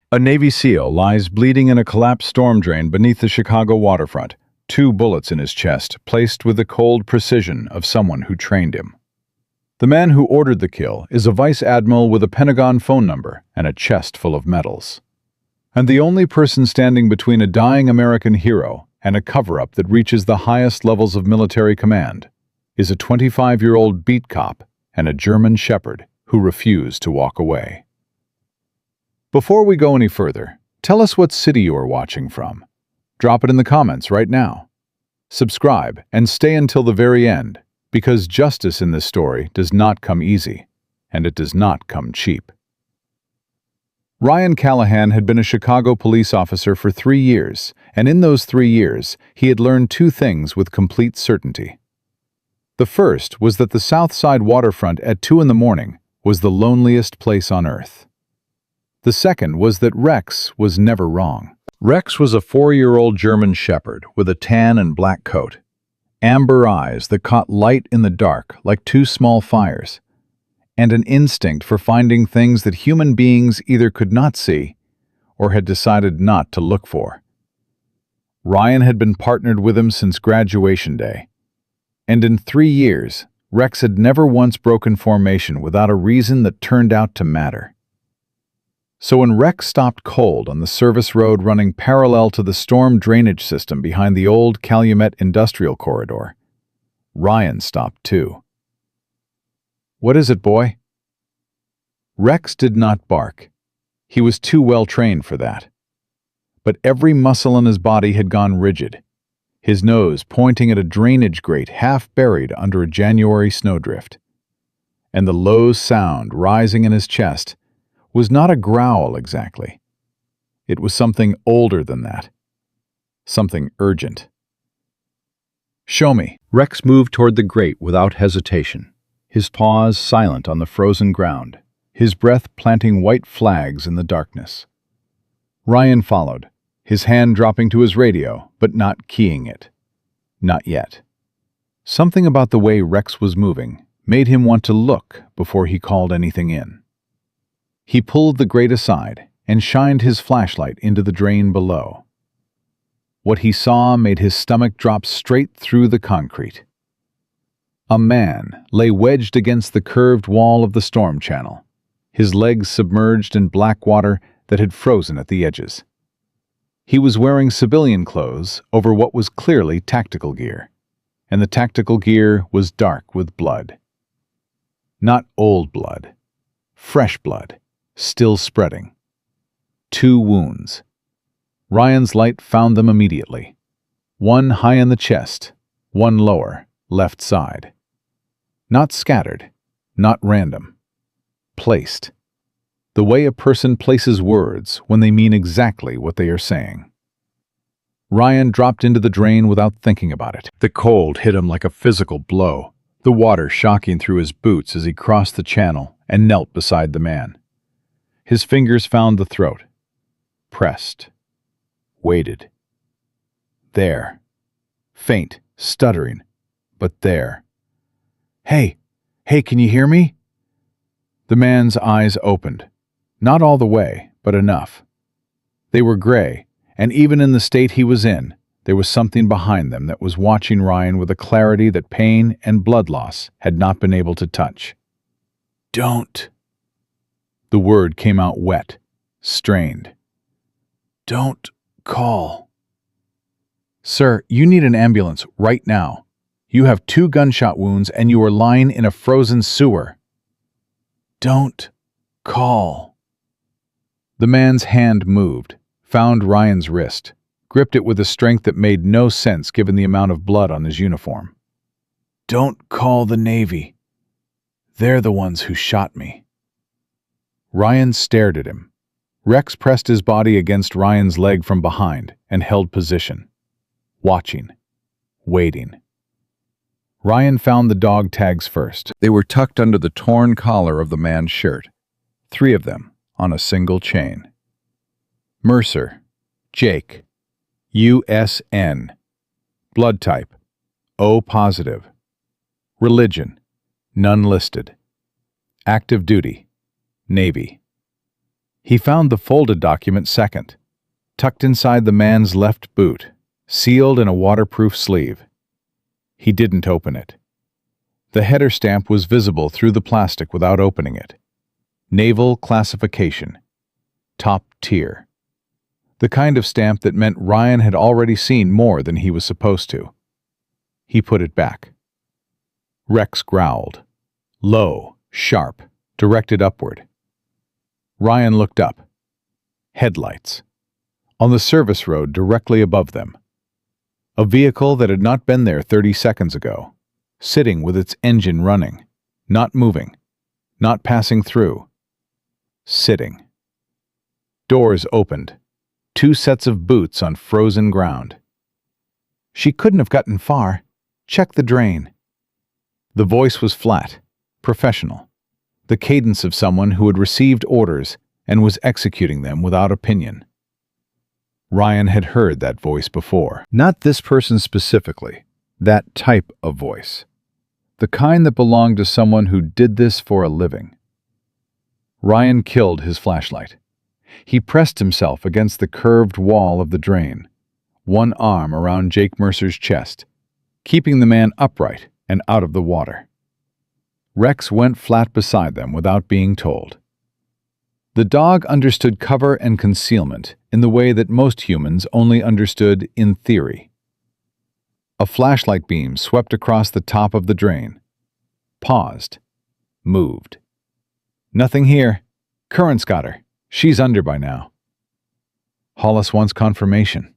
A Navy SEAL lies bleeding in a collapsed storm drain beneath the Chicago waterfront, 2 bullets in his chest, placed with the cold precision of someone who trained him. The man who ordered the kill is a vice admiral with a Pentagon phone number and a chest full of medals. And the only person standing between a dying American hero and a cover-up that reaches the highest levels of military command is a 25-year-old beat cop and a German shepherd who refuse to walk away. Before we go any further, tell us what city you are watching from. Drop it in the comments right now. Subscribe and stay until the very end, because justice in this story does not come easy, and it does not come cheap. Ryan Callahan had been a Chicago police officer for 3 years, and in those 3 years, he had learned 2 things with complete certainty. The first was that the South Side waterfront at 2 in the morning was the loneliest place on earth. The second was that Rex was never wrong. Rex was a 4-year-old German shepherd with a tan and black coat, amber eyes that caught light in the dark like 2 small fires, and an instinct for finding things that human beings either could not see or had decided not to look for. Ryan had been partnered with him since graduation day, and in 3 years, Rex had never once broken formation without a reason that turned out to matter. So when Rex stopped cold on the service road running parallel to the storm drainage system behind the old Calumet Industrial Corridor, Ryan stopped too. "What is it, boy?" Rex did not bark. He was too well trained for that. But every muscle in his body had gone rigid, his nose pointing at a drainage grate half buried under a January snowdrift. And the low sound rising in his chest was not a growl exactly. It was something older than that. Something urgent. "Show me." Rex moved toward the grate without hesitation, his paws silent on the frozen ground, his breath planting white flags in the darkness. Ryan followed, his hand dropping to his radio, but not keying it. Not yet. Something about the way Rex was moving made him want to look before he called anything in. He pulled the grate aside and shined his flashlight into the drain below. What he saw made his stomach drop straight through the concrete. A man lay wedged against the curved wall of the storm channel, his legs submerged in black water that had frozen at the edges. He was wearing civilian clothes over what was clearly tactical gear, and the tactical gear was dark with blood. Not old blood, fresh blood, still spreading. 2 wounds. Ryan's light found them immediately. One high in the chest, one lower, left side. Not scattered, not random. Placed. The way a person places words when they mean exactly what they are saying. Ryan dropped into the drain without thinking about it. The cold hit him like a physical blow, the water shocking through his boots as he crossed the channel and knelt beside the man. His fingers found the throat. Pressed. Waited. There. Faint, stuttering, but there. Hey, can you hear me?" The man's eyes opened. Not all the way, but enough. They were gray, and even in the state he was in, there was something behind them that was watching Ryan with a clarity that pain and blood loss had not been able to touch. "Don't." The word came out wet, strained. "Don't call." "Sir, you need an ambulance right now. You have 2 gunshot wounds and you are lying in a frozen sewer." "Don't call." The man's hand moved, found Ryan's wrist, gripped it with a strength that made no sense given the amount of blood on his uniform. "Don't call the Navy. They're the ones who shot me." Ryan stared at him. Rex pressed his body against Ryan's leg from behind and held position. Watching. Waiting. Ryan found the dog tags first. They were tucked under the torn collar of the man's shirt. 3 of them on a single chain. Mercer. Jake. USN. Blood type. O positive. Religion. None listed. Active duty. Navy. He found the folded document second, tucked inside the man's left boot, sealed in a waterproof sleeve. He didn't open it. The header stamp was visible through the plastic without opening it. Naval classification. Top tier. The kind of stamp that meant Ryan had already seen more than he was supposed to. He put it back. Rex growled. Low, sharp, directed upward. Ryan looked up. Headlights. On the service road directly above them. A vehicle that had not been there 30 seconds ago, sitting with its engine running, not moving, not passing through. Sitting. Doors opened. 2 sets of boots on frozen ground. She couldn't have gotten far. Check the drain. The voice was flat, professional, the cadence of someone who had received orders and was executing them without opinion. Ryan had heard that voice before. Not this person specifically, that type of voice. The kind that belonged to someone who did this for a living. Ryan killed his flashlight. He pressed himself against the curved wall of the drain, one arm around Jake Mercer's chest, keeping the man upright and out of the water. Rex went flat beside them without being told. The dog understood cover and concealment in the way that most humans only understood in theory. A flashlight beam swept across the top of the drain. Paused. Moved. Nothing here. Current's got her. She's under by now. Hollis wants confirmation.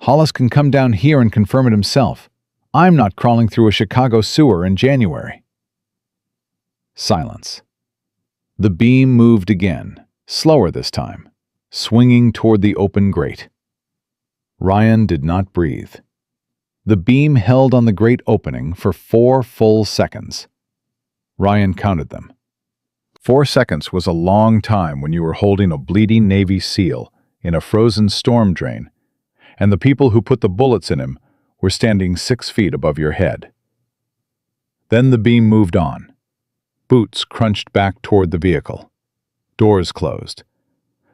Hollis can come down here and confirm it himself. I'm not crawling through a Chicago sewer in January. Silence. The beam moved again, slower this time, swinging toward the open grate. Ryan did not breathe. The beam held on the grate opening for 4 full seconds. Ryan counted them. 4 seconds was a long time when you were holding a bleeding Navy SEAL in a frozen storm drain, and the people who put the bullets in him were standing 6 feet above your head. Then the beam moved on. Boots crunched back toward the vehicle. Doors closed.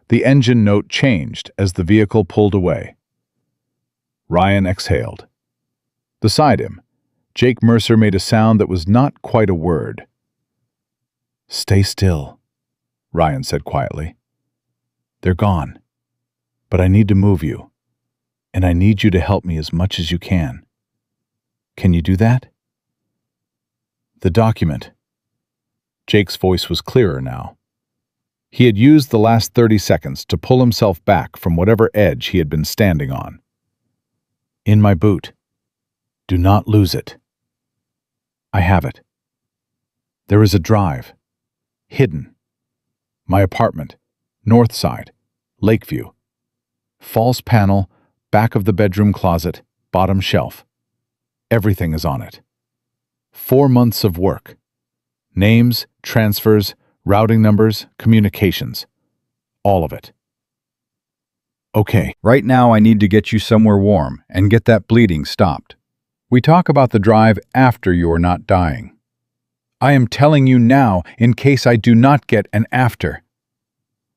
The engine note changed as the vehicle pulled away. Ryan exhaled. Beside him, Jake Mercer made a sound that was not quite a word. "Stay still," Ryan said quietly. "They're gone. But I need to move you. And I need you to help me as much as you can. Can you do that?" The document. Jake's voice was clearer now. He had used the last 30 seconds to pull himself back from whatever edge he had been standing on. "In my boot. Do not lose it. I have it. There is a drive. Hidden. My apartment. North side. Lakeview. False panel, back of the bedroom closet, bottom shelf. Everything is on it. 4 months of work. Names, transfers, routing numbers, communications. All of it. Okay, right now I need to get you somewhere warm and get that bleeding stopped. We talk about the drive after you're not dying. I am telling you now in case I do not get an after.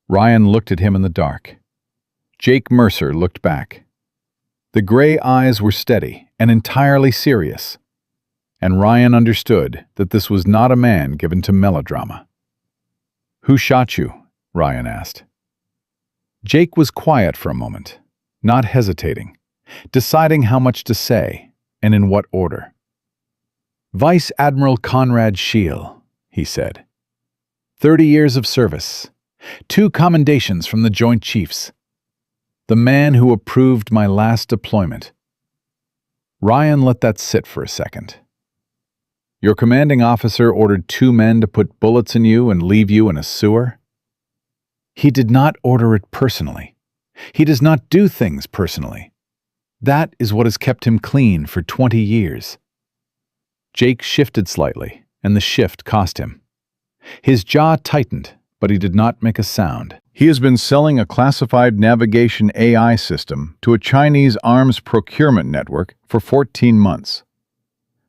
Ryan looked at him in the dark. Jake Mercer looked back. The gray eyes were steady and entirely serious. And Ryan understood that this was not a man given to melodrama. "Who shot you?" Ryan asked. Jake was quiet for a moment, not hesitating, deciding how much to say and in what order. "Vice Admiral Conrad Scheel," he said. 30 years of service. 2 commendations from the Joint Chiefs. The man who approved my last deployment. Ryan let that sit for a second. Your commanding officer ordered 2 men to put bullets in you and leave you in a sewer? He did not order it personally. He does not do things personally. That is what has kept him clean for 20 years. Jake shifted slightly, and the shift cost him. His jaw tightened, but he did not make a sound. He has been selling a classified navigation AI system to a Chinese arms procurement network for 14 months.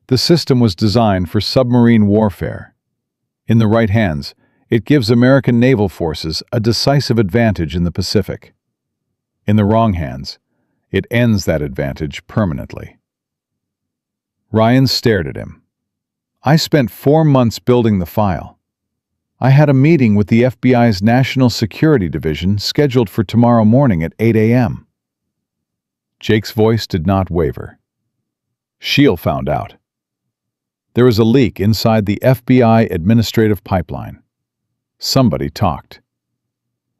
The system was designed for submarine warfare. In the right hands, It gives American naval forces a decisive advantage in the Pacific. In the wrong hands, it ends that advantage permanently. Ryan stared at him. I spent 4 months building the file. I had a meeting with the FBI's National Security Division scheduled for tomorrow morning at 8 a.m. Jake's voice did not waver. Sheil found out. There was a leak inside the FBI administrative pipeline. Somebody talked.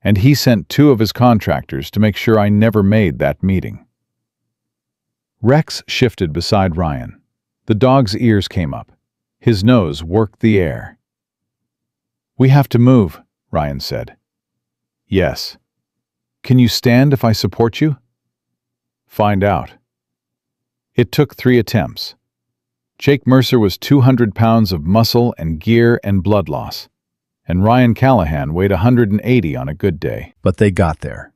And he sent 2 of his contractors to make sure I never made that meeting. Rex shifted beside Ryan. The dog's ears came up. His nose worked the air. We have to move, Ryan said. Yes. Can you stand if I support you? Find out. It took 3 attempts. Jake Mercer was 200 pounds of muscle and gear and blood loss, and Ryan Callahan weighed 180 on a good day. But they got there.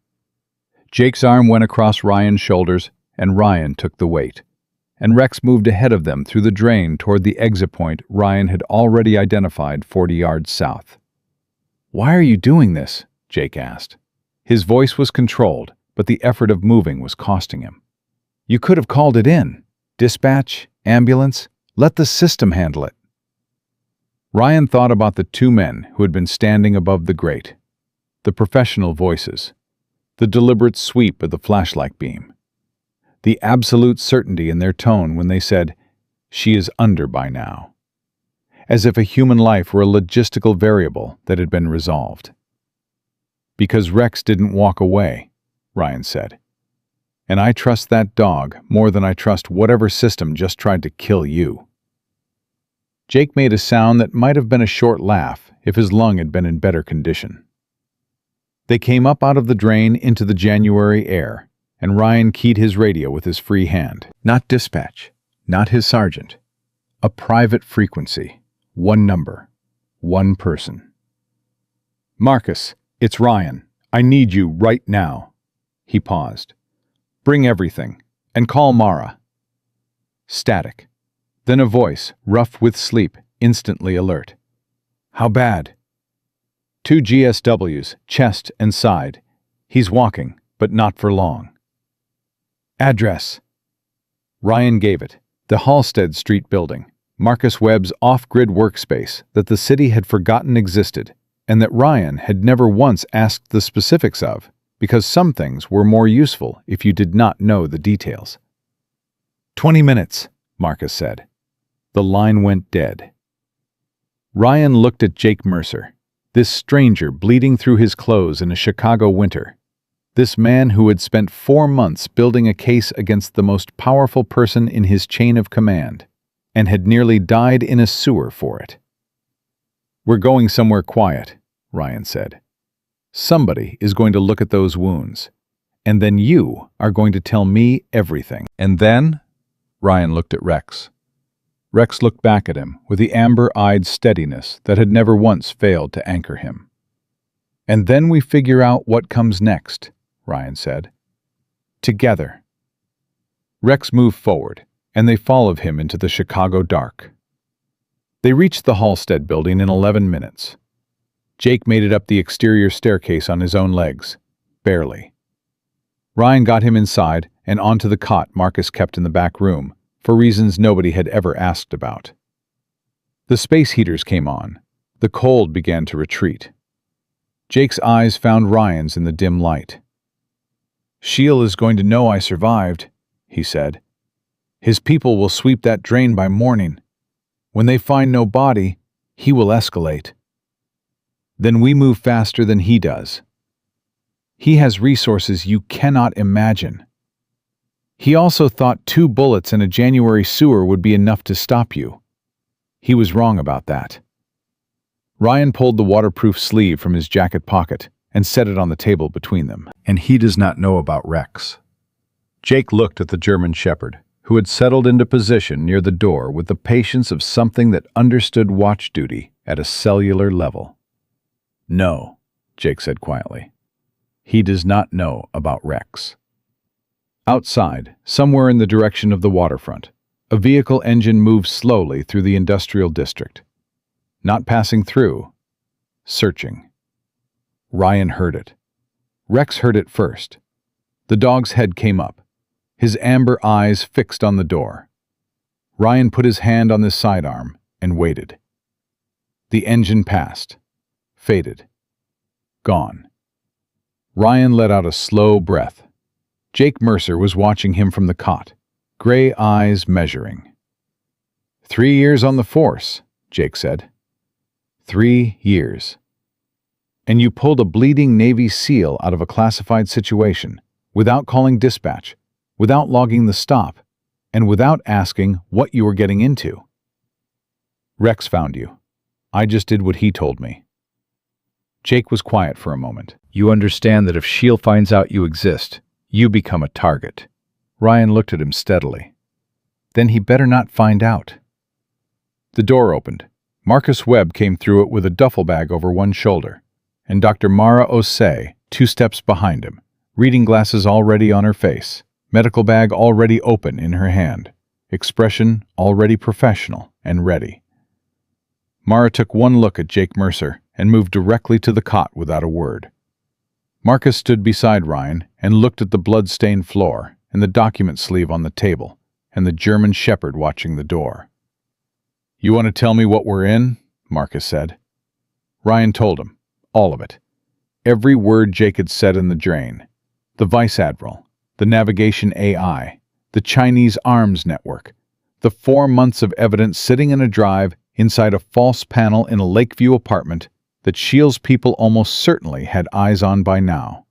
Jake's arm went across Ryan's shoulders, and Ryan took the weight. And Rex moved ahead of them through the drain toward the exit point Ryan had already identified 40 yards south. Why are you doing this? Jake asked. His voice was controlled, but the effort of moving was costing him. You could have called it in. Dispatch, ambulance, let the system handle it. Ryan thought about the 2 men who had been standing above the grate, the professional voices, the deliberate sweep of the flashlight beam, the absolute certainty in their tone when they said, "She is under by now," as if a human life were a logistical variable that had been resolved. Because Rex didn't walk away, Ryan said. And I trust that dog more than I trust whatever system just tried to kill you. Jake made a sound that might have been a short laugh if his lung had been in better condition. They came up out of the drain into the January air, and Ryan keyed his radio with his free hand. Not dispatch, not his sergeant. A private frequency, 1 number, 1 person. Marcus, it's Ryan. I need you right now. He paused. Bring everything, and call Mara. Static. Then a voice, rough with sleep, instantly alert. How bad? 2 GSWs, chest and side. He's walking, but not for long. Address. Ryan gave it. The Halstead Street building, Marcus Webb's off-grid workspace that the city had forgotten existed, and that Ryan had never once asked the specifics of, because some things were more useful if you did not know the details. 20 minutes, Marcus said. The line went dead. Ryan looked at Jake Mercer, this stranger bleeding through his clothes in a Chicago winter, this man who had spent 4 months building a case against the most powerful person in his chain of command, and had nearly died in a sewer for it. We're going somewhere quiet, Ryan said. Somebody is going to look at those wounds, and then you are going to tell me everything. And then? Ryan looked at Rex. Rex looked back at him with the amber-eyed steadiness that had never once failed to anchor him. And then we figure out what comes next, Ryan said. Together. Rex moved forward, and they followed him into the Chicago dark. They reached the Halstead building in 11 minutes. Jake made it up the exterior staircase on his own legs, barely. Ryan got him inside and onto the cot Marcus kept in the back room, for reasons nobody had ever asked about. The space heaters came on. The cold began to retreat. Jake's eyes found Ryan's in the dim light. Sheil is going to know I survived, he said. His people will sweep that drain by morning. When they find no body, he will escalate. Then we move faster than he does. He has resources you cannot imagine. He also thought 2 bullets in a January sewer would be enough to stop you. He was wrong about that. Ryan pulled the waterproof sleeve from his jacket pocket and set it on the table between them. And he does not know about Rex. Jake looked at the German shepherd, who had settled into position near the door with the patience of something that understood watch duty at a cellular level. No, Jake said quietly. He does not know about Rex. Outside, somewhere in the direction of the waterfront, a vehicle engine moved slowly through the industrial district. Not passing through, searching. Ryan heard it. Rex heard it first. The dog's head came up, his amber eyes fixed on the door. Ryan put his hand on his sidearm and waited. The engine passed, faded, gone. Ryan let out a slow breath. Jake Mercer was watching him from the cot, gray eyes measuring. 3 years on the force, Jake said. 3 years. And you pulled a bleeding Navy SEAL out of a classified situation, without calling dispatch, without logging the stop, and without asking what you were getting into. Rex found you. I just did what he told me. Jake was quiet for a moment. You understand that if S.H.I.E.L.D. finds out you exist, you become a target. Ryan looked at him steadily. Then he better not find out. The door opened. Marcus Webb came through it with a duffel bag over one shoulder, and Dr. Mara Osei 2 steps behind him, reading glasses already on her face, medical bag already open in her hand, expression already professional and ready. Mara took one look at Jake Mercer and moved directly to the cot without a word. Marcus stood beside Ryan and looked at the blood-stained floor and the document sleeve on the table and the German shepherd watching the door. You want to tell me what we're in? Marcus said. Ryan told him, all of it. Every word Jake had said in the drain. The Vice Admiral, the navigation AI, the Chinese arms network, the 4 months of evidence sitting in a drive inside a false panel in a Lakeview apartment that S.H.I.E.L.D.'s people almost certainly had eyes on by now.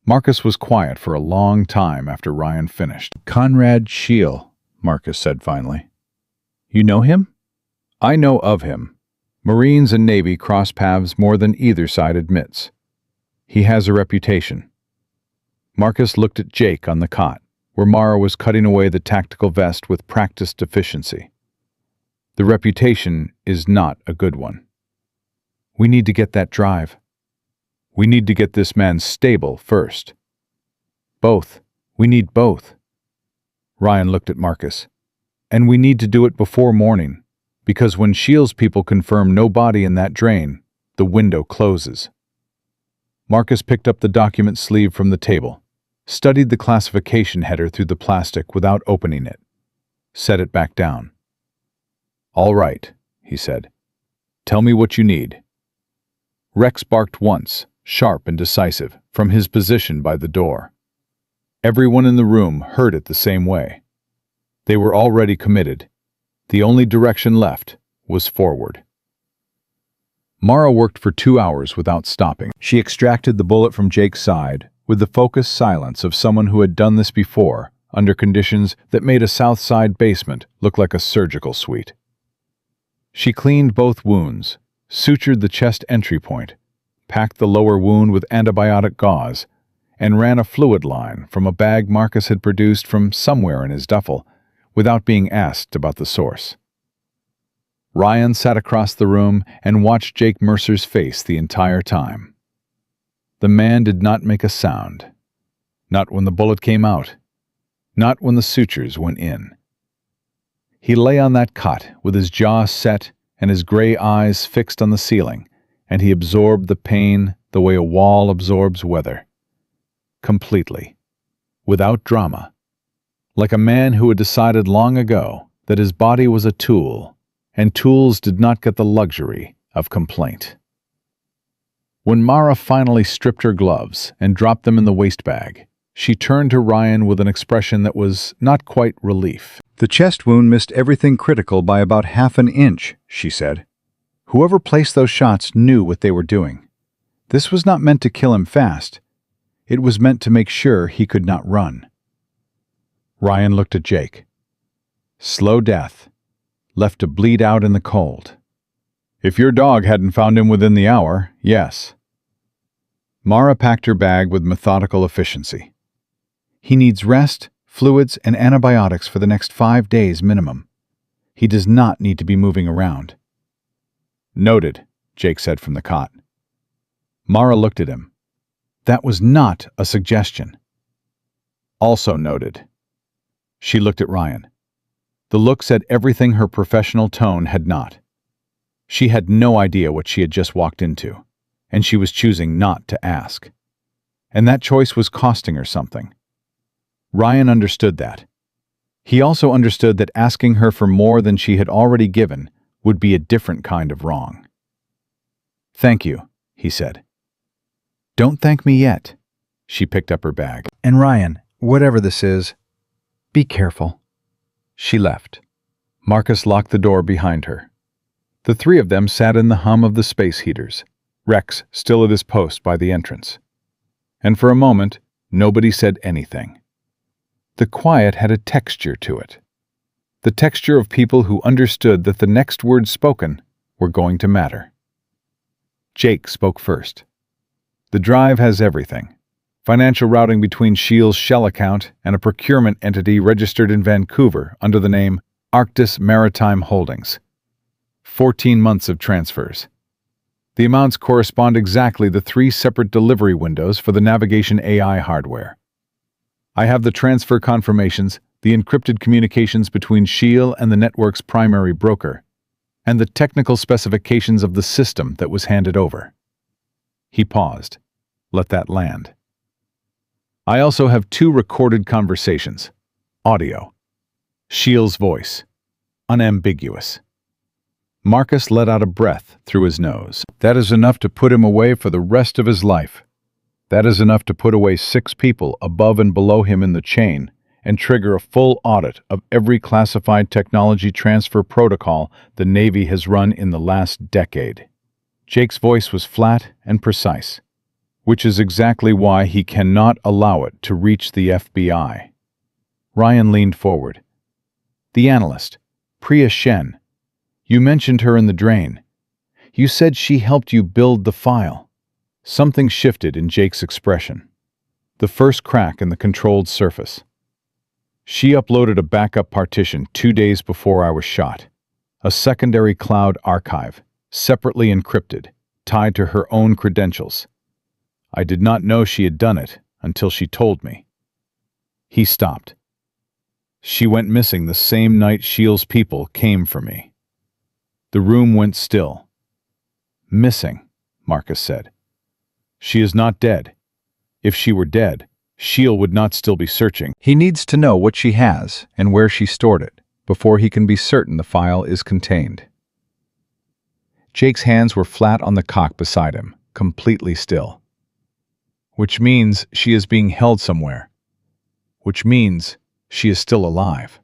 Marcus was quiet for a long time after Ryan finished. Conrad Scheel, Marcus said finally. You know him? I know of him. Marines and Navy cross paths more than either side admits. He has a reputation. Marcus looked at Jake on the cot, where Mara was cutting away the tactical vest with practiced efficiency. The reputation is not a good one. We need to get that drive. We need to get this man stable first. Both. We need both. Ryan looked at Marcus. And we need to do it before morning, because when S.H.I.E.L.D.'s people confirm no body in that drain, the window closes. Marcus picked up the document sleeve from the table, studied the classification header through the plastic without opening it, set it back down. All right, he said. Tell me what you need. Rex barked once, sharp and decisive, from his position by the door. Everyone in the room heard it the same way. They were already committed. The only direction left was forward. Mara worked for 2 hours without stopping. She extracted the bullet from Jake's side with the focused silence of someone who had done this before under conditions that made a South Side basement look like a surgical suite. She cleaned both wounds, sutured the chest entry point, packed the lower wound with antibiotic gauze, and ran a fluid line from a bag Marcus had produced from somewhere in his duffel, without being asked about the source. Ryan sat across the room and watched Jake Mercer's face the entire time. The man did not make a sound. Not when the bullet came out. Not when the sutures went in. He lay on that cot with his jaw set and his gray eyes fixed on the ceiling, and he absorbed the pain the way a wall absorbs weather. Completely. Without drama. Like a man who had decided long ago that his body was a tool, and tools did not get the luxury of complaint. When Mara finally stripped her gloves and dropped them in the waste bag, she turned to Ryan with an expression that was not quite relief. The chest wound missed everything critical by about half an inch, she said. Whoever placed those shots knew what they were doing. This was not meant to kill him fast. It was meant to make sure he could not run. Ryan looked at Jake. Slow death, left to bleed out in the cold. If your dog hadn't found him within the hour, yes. Mara packed her bag with methodical efficiency. He needs rest, fluids, and antibiotics for the next 5 days minimum. He does not need to be moving around. Noted, Jake said from the cot. Mara looked at him. That was not a suggestion. Also noted. She looked at Ryan. The look said everything her professional tone had not. She had no idea what she had just walked into, and she was choosing not to ask. And that choice was costing her something. Ryan understood that. He also understood that asking her for more than she had already given would be a different kind of wrong. "Thank you," he said. "Don't thank me yet." She picked up her bag. "And Ryan, whatever this is, be careful." She left. Marcus locked the door behind her. The three of them sat in the hum of the space heaters, Rex still at his post by the entrance. And for a moment, nobody said anything. The quiet had a texture to it. The texture of people who understood that the next words spoken were going to matter. Jake spoke first. "The drive has everything. Financial routing between Shields' shell account and a procurement entity registered in Vancouver under the name Arctis Maritime Holdings. 14 months of transfers. The amounts correspond exactly to 3 separate delivery windows for the navigation AI hardware. I have the transfer confirmations, the encrypted communications between Shield and the network's primary broker, and the technical specifications of the system that was handed over." He paused. Let that land. "I also have 2 recorded conversations. Audio. Shield's voice. Unambiguous." Marcus let out a breath through his nose. "That is enough to put him away for the rest of his life. That is enough to put away 6 people above and below him in the chain and trigger a full audit of every classified technology transfer protocol the Navy has run in the last decade." Jake's voice was flat and precise, which is exactly why he cannot allow it to reach the FBI. Ryan leaned forward. "The analyst, Priya Shen. You mentioned her in the drain. You said she helped you build the file." Something shifted in Jake's expression. The first crack in the controlled surface. "She uploaded a backup partition 2 days before I was shot. A secondary cloud archive, separately encrypted, tied to her own credentials. I did not know she had done it until she told me." He stopped. "She went missing the same night Shields' people came for me." The room went still. "Missing," Marcus said. "She is not dead. If she were dead, Shield would not still be searching." He needs to know what she has and where she stored it before he can be certain the file is contained. Jake's hands were flat on the cock beside him, completely still. "Which means she is being held somewhere. Which means she is still alive.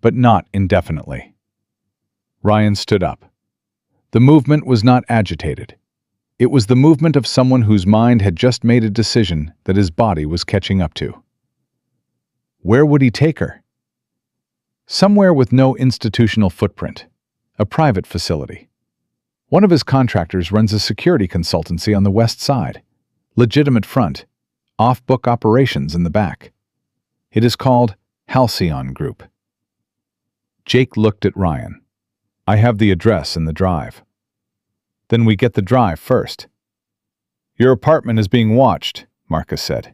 But not indefinitely." Ryan stood up. The movement was not agitated. It was the movement of someone whose mind had just made a decision that his body was catching up to. Where would he take her? Somewhere with no institutional footprint. A private facility. One of his contractors runs a security consultancy on the west side. Legitimate front. Off-book operations in the back. It is called Halcyon Group. Jake looked at Ryan. "I have the address and the drive." "Then we get the drive first." "Your apartment is being watched," Marcus said.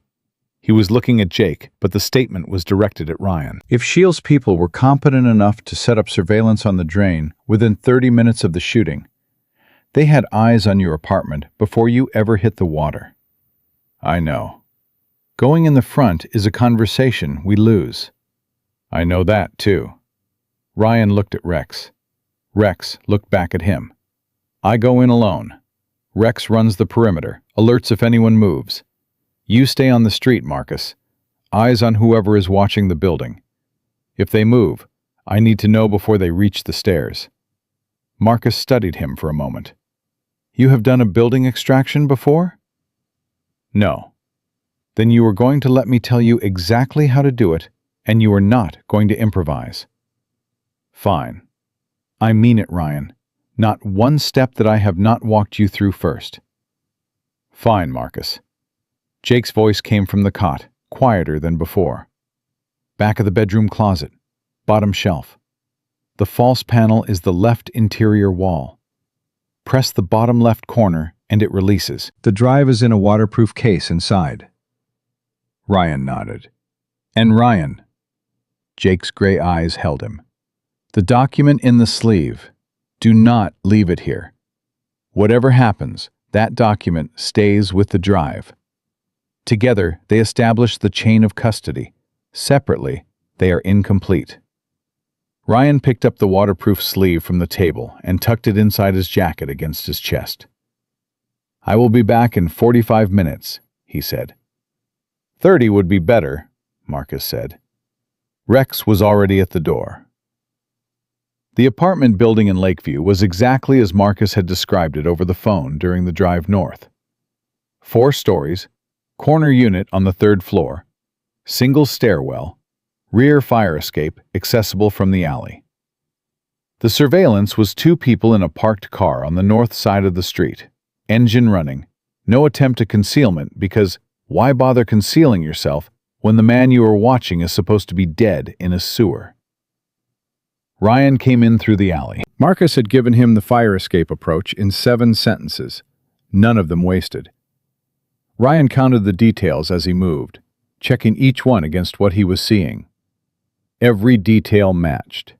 He was looking at Jake, but the statement was directed at Ryan. "If Shields' people were competent enough to set up surveillance on the drain within 30 minutes of the shooting, they had eyes on your apartment before you ever hit the water." "I know. Going in the front is a conversation we lose." "I know that, too." Ryan looked at Rex. Rex looked back at him. "I go in alone. Rex runs the perimeter, alerts if anyone moves. You stay on the street, Marcus. Eyes on whoever is watching the building. If they move, I need to know before they reach the stairs." Marcus studied him for a moment. "You have done a building extraction before?" "No." "Then you are going to let me tell you exactly how to do it, and you are not going to improvise." "Fine. I mean it, Ryan. Not one step that I have not walked you through first." "Fine, Marcus." Jake's voice came from the cot, quieter than before. "Back of the bedroom closet. Bottom shelf. The false panel is the left interior wall. Press the bottom left corner and it releases. The drive is in a waterproof case inside." Ryan nodded. "And Ryan." Jake's gray eyes held him. "The document in the sleeve. Do not leave it here. Whatever happens, that document stays with the drive. Together, they establish the chain of custody. Separately, they are incomplete. Ryan picked up the waterproof sleeve from the table and tucked it inside his jacket against his chest. "I will be back in 45 minutes, he said. 30 would be better, Marcus said. Rex was already at the door. The apartment building in Lakeview was exactly as Marcus had described it over the phone during the drive north. 4 stories, corner unit on the 3rd floor, single stairwell, rear fire escape accessible from the alley. The surveillance was 2 people in a parked car on the north side of the street, engine running, no attempt at concealment because why bother concealing yourself when the man you are watching is supposed to be dead in a sewer? Ryan came in through the alley. Marcus had given him the fire escape approach in 7 sentences, none of them wasted. Ryan counted the details as he moved, checking each one against what he was seeing. Every detail matched.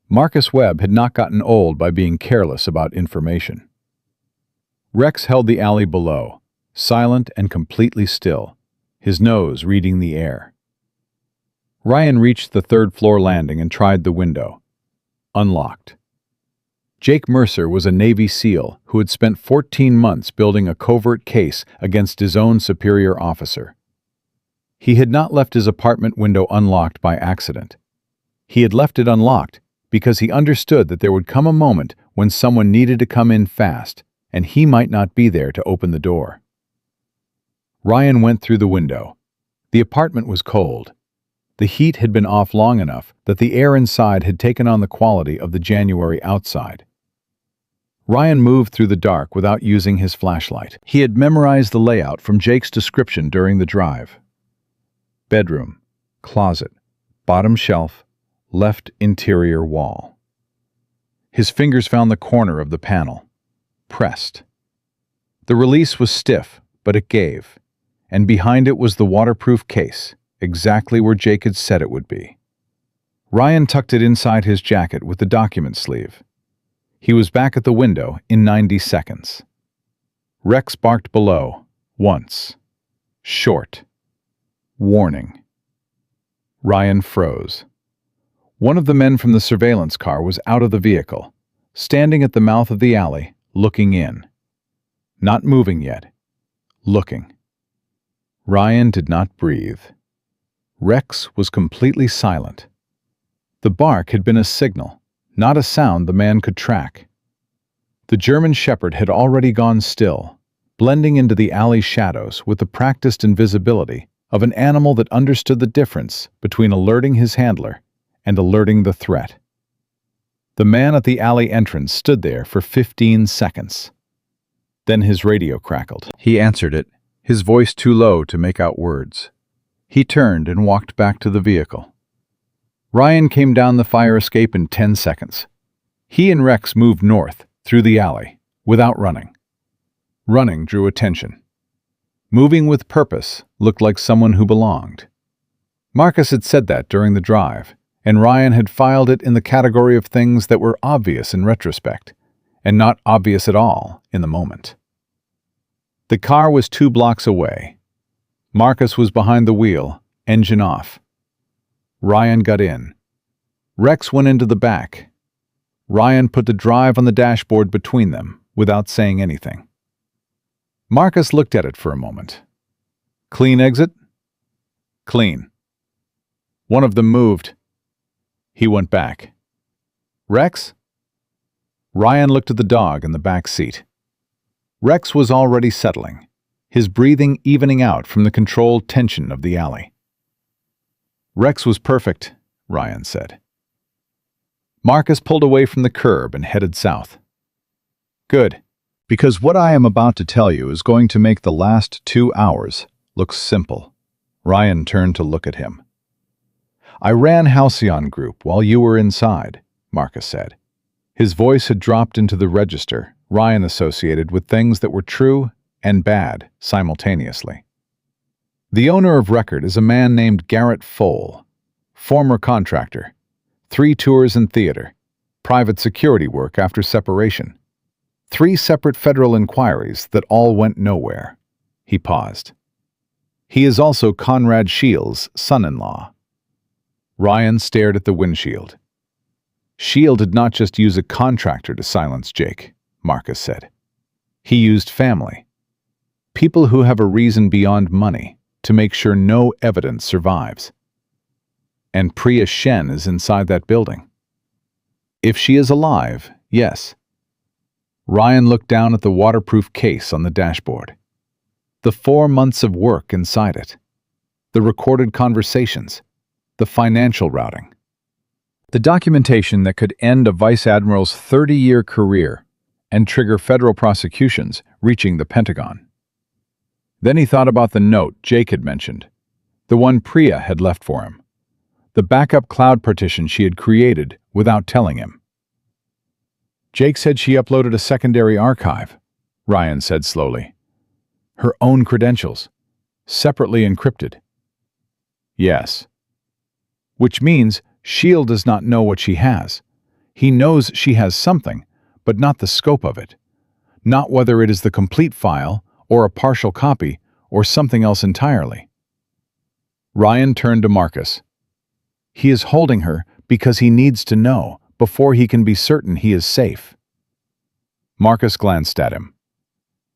Marcus Webb had not gotten old by being careless about information. Rex held the alley below, silent and completely still, his nose reading the air. Ryan reached the 3rd floor landing and tried the window. Unlocked. Jake Mercer was a Navy SEAL who had spent 14 months building a covert case against his own superior officer. He had not left his apartment window unlocked by accident. He had left it unlocked because he understood that there would come a moment when someone needed to come in fast, and he might not be there to open the door. Ryan went through the window. The apartment was cold. The heat had been off long enough that the air inside had taken on the quality of the January outside. Ryan moved through the dark without using his flashlight. He had memorized the layout from Jake's description during the drive. Bedroom, closet, bottom shelf, left interior wall. His fingers found the corner of the panel. Pressed. The release was stiff, but it gave, and behind it was the waterproof case, exactly where Jake had said it would be. Ryan tucked it inside his jacket with the document sleeve. He was back at the window in 90 seconds. Rex barked below, once. Short. Warning. Ryan froze. One of the men from the surveillance car was out of the vehicle, standing at the mouth of the alley, looking in. Not moving yet. Looking. Ryan did not breathe. Rex was completely silent. The bark had been a signal, not a sound the man could track. The German shepherd had already gone still, blending into the alley shadows with the practiced invisibility of an animal that understood the difference between alerting his handler and alerting the threat. The man at the alley entrance stood there for 15 seconds. Then his radio crackled. He answered it, his voice too low to make out words. He turned and walked back to the vehicle. Ryan came down the fire escape in 10 seconds. He and Rex moved north, through the alley, without running. Running drew attention. Moving with purpose looked like someone who belonged. Marcus had said that during the drive, and Ryan had filed it in the category of things that were obvious in retrospect, and not obvious at all in the moment. The car was 2 blocks away. Marcus was behind the wheel, engine off. Ryan got in. Rex went into the back. Ryan put the drive on the dashboard between them, without saying anything. Marcus looked at it for a moment. Clean exit? Clean. One of them moved. He went back. Rex? Ryan looked at the dog in the back seat. Rex was already settling, his breathing evening out from the controlled tension of the alley. Rex was perfect, Ryan said. Marcus pulled away from the curb and headed south. Good, because what I am about to tell you is going to make the last 2 hours look simple. Ryan turned to look at him. I ran Halcyon Group while you were inside, Marcus said. His voice had dropped into the register Ryan associated with things that were true and bad simultaneously. The owner of record is a man named Garrett Fole, former contractor, 3 tours and theater, private security work after separation. 3 separate federal inquiries that all went nowhere. He paused. He is also Conrad Shields' son-in-law. Ryan stared at the windshield. Shield did not just use a contractor to silence Jake, Marcus said. He used family. People who have a reason beyond money to make sure no evidence survives. And Priya Shen is inside that building. If she is alive, yes. Ryan looked down at the waterproof case on the dashboard. The 4 months of work inside it. The recorded conversations. The financial routing. The documentation that could end a vice admiral's 30-year career and trigger federal prosecutions reaching the Pentagon. Then he thought about the note Jake had mentioned, the one Priya had left for him, the backup cloud partition she had created without telling him. Jake said she uploaded a secondary archive, Ryan said slowly. Her own credentials, separately encrypted. Yes. Which means Shield does not know what she has. He knows she has something, but not the scope of it. Not whether it is the complete file, or a partial copy, or something else entirely. Ryan turned to Marcus. He is holding her because he needs to know before he can be certain he is safe. Marcus glanced at him.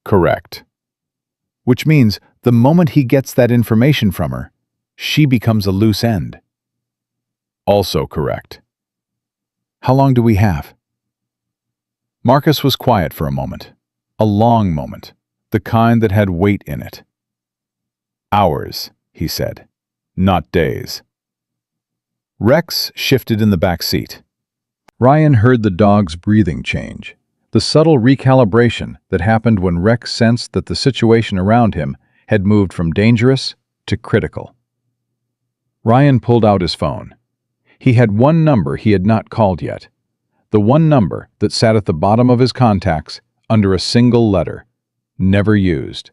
Correct. Which means the moment he gets that information from her, she becomes a loose end. Also correct. How long do we have? Marcus was quiet for a moment. A long moment. The kind that had weight in it. Hours, he said. Not days. Rex shifted in the back seat. Ryan heard the dog's breathing change, the subtle recalibration that happened when Rex sensed that the situation around him had moved from dangerous to critical. Ryan pulled out his phone. He had one number he had not called yet, the one number that sat at the bottom of his contacts under a single letter, never used,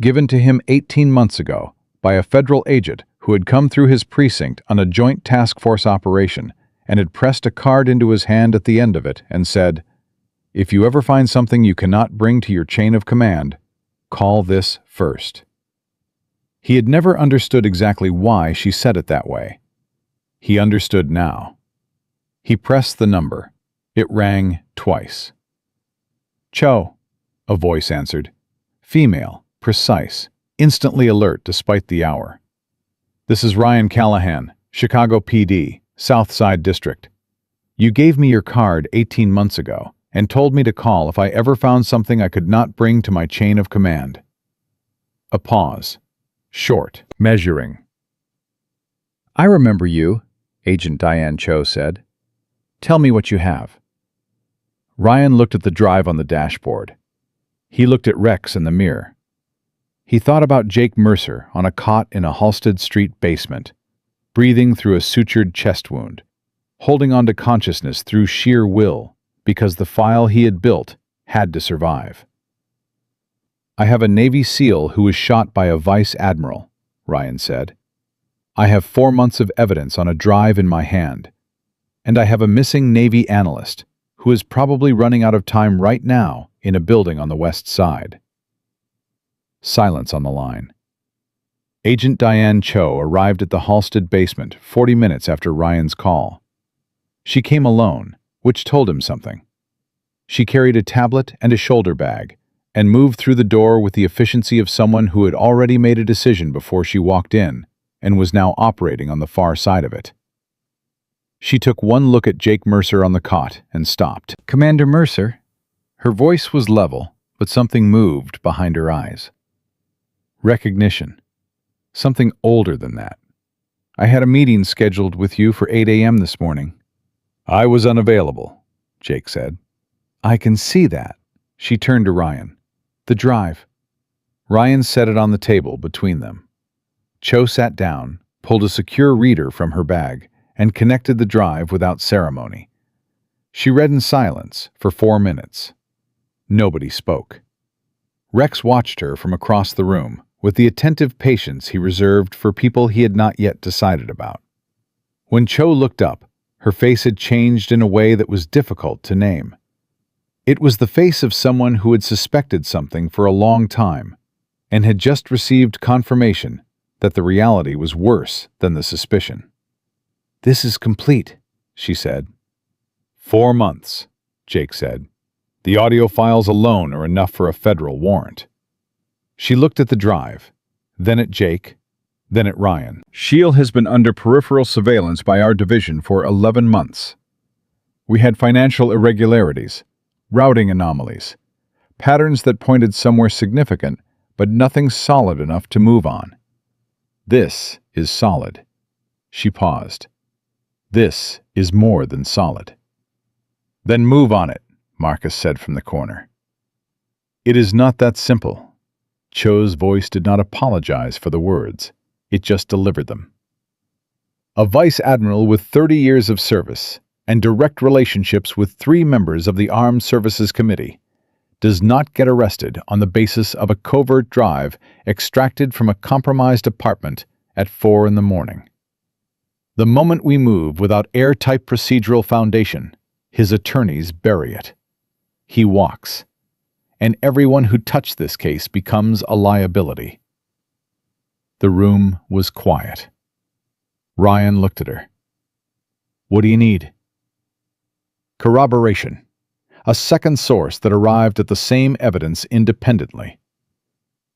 given to him 18 months ago by a federal agent who had come through his precinct on a joint task force operation and had pressed a card into his hand at the end of it and said, "If you ever find something you cannot bring to your chain of command, call this first." He had never understood exactly why she said it that way. He understood now. He pressed the number. It rang twice. "Cho," a voice answered. Female, precise, instantly alert despite the hour. "This is Ryan Callahan, Chicago PD, South Side District. You gave me your card 18 months ago and told me to call if I ever found something I could not bring to my chain of command." A pause. Short, measuring. "I remember you," Agent Diane Cho said. "Tell me what you have." Ryan looked at the drive on the dashboard. He looked at Rex in the mirror. He thought about Jake Mercer on a cot in a Halsted Street basement, breathing through a sutured chest wound, holding on to consciousness through sheer will because the file he had built had to survive. "I have a Navy SEAL who was shot by a vice admiral," Ryan said. "I have 4 months of evidence on a drive in my hand. And I have a missing Navy analyst who is probably running out of time right now in a building on the west side." Silence on the line. Agent Diane Cho arrived at the Halsted basement 40 minutes after Ryan's call. She came alone, which told him something. She carried a tablet and a shoulder bag, and moved through the door with the efficiency of someone who had already made a decision before she walked in and was now operating on the far side of it. She took one look at Jake Mercer on the cot and stopped. "Commander Mercer?" Her voice was level, but something moved behind her eyes. Recognition. Something older than that. "I had a meeting scheduled with you for 8 a.m. this morning." "I was unavailable," Jake said. "I can see that." She turned to Ryan. "The drive." Ryan set it on the table between them. Cho sat down, pulled a secure reader from her bag, and connected the drive without ceremony. She read in silence for 4 minutes. Nobody spoke. Rex watched her from across the room with the attentive patience he reserved for people he had not yet decided about. When Cho looked up, Her face had changed in a way that was difficult to name. It was the face of someone who had suspected something for a long time and had just received confirmation that the reality was worse than the suspicion. "This is complete," she said. 4 months, Jake said. "The audio files alone are enough for a federal warrant." She looked at the drive, then at Jake, then at Ryan. "Sheil has been under peripheral surveillance by our division for 11 months. We had financial irregularities, routing anomalies, patterns that pointed somewhere significant, but nothing solid enough to move on. This is solid." She paused. "This is more than solid." "Then move on it," Marcus said from the corner. "It is not that simple." Cho's voice did not apologize for the words. It just delivered them. "A vice admiral with 30 years of service and direct relationships with 3 members of the Armed Services Committee does not get arrested on the basis of a covert drive extracted from a compromised apartment at 4 in the morning. The moment we move without airtight procedural foundation, his attorneys bury it. He walks, and everyone who touched this case becomes a liability." The room was quiet. Ryan looked at her. "What do you need?" "Corroboration. A second source that arrived at the same evidence independently.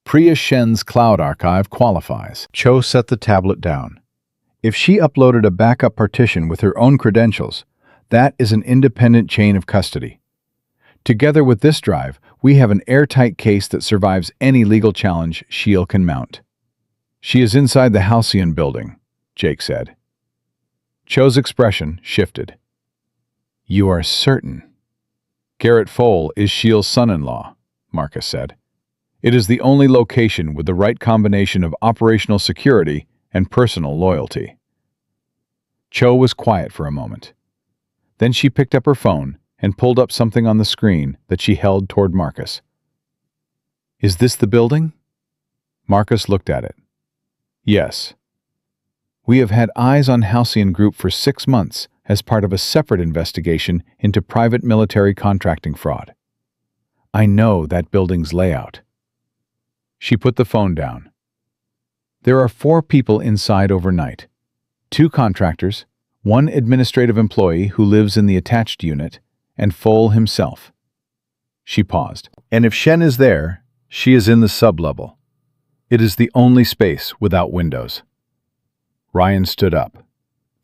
Priya Shen's cloud archive qualifies." Cho set the tablet down. "If she uploaded a backup partition with her own credentials, that is an independent chain of custody. Together with this drive, we have an airtight case that survives any legal challenge Sheil can mount." "She is inside the Halcyon building," Jake said. Cho's expression shifted. "You are certain?" "Garrett Fole is Sheil's son-in-law," Marcus said. "It is the only location with the right combination of operational security and personal loyalty." Cho was quiet for a moment. Then she picked up her phone and pulled up something on the screen that she held toward Marcus. "Is this the building?" Marcus looked at it. "Yes. We have had eyes on Halcyon Group for 6 months as part of a separate investigation into private military contracting fraud. I know that building's layout." She put the phone down. "There are 4 people inside overnight. 2 contractors, 1 administrative employee who lives in the attached unit, and Fole himself." She paused. "And if Shen is there, she is in the sub-level. It is the only space without windows." Ryan stood up.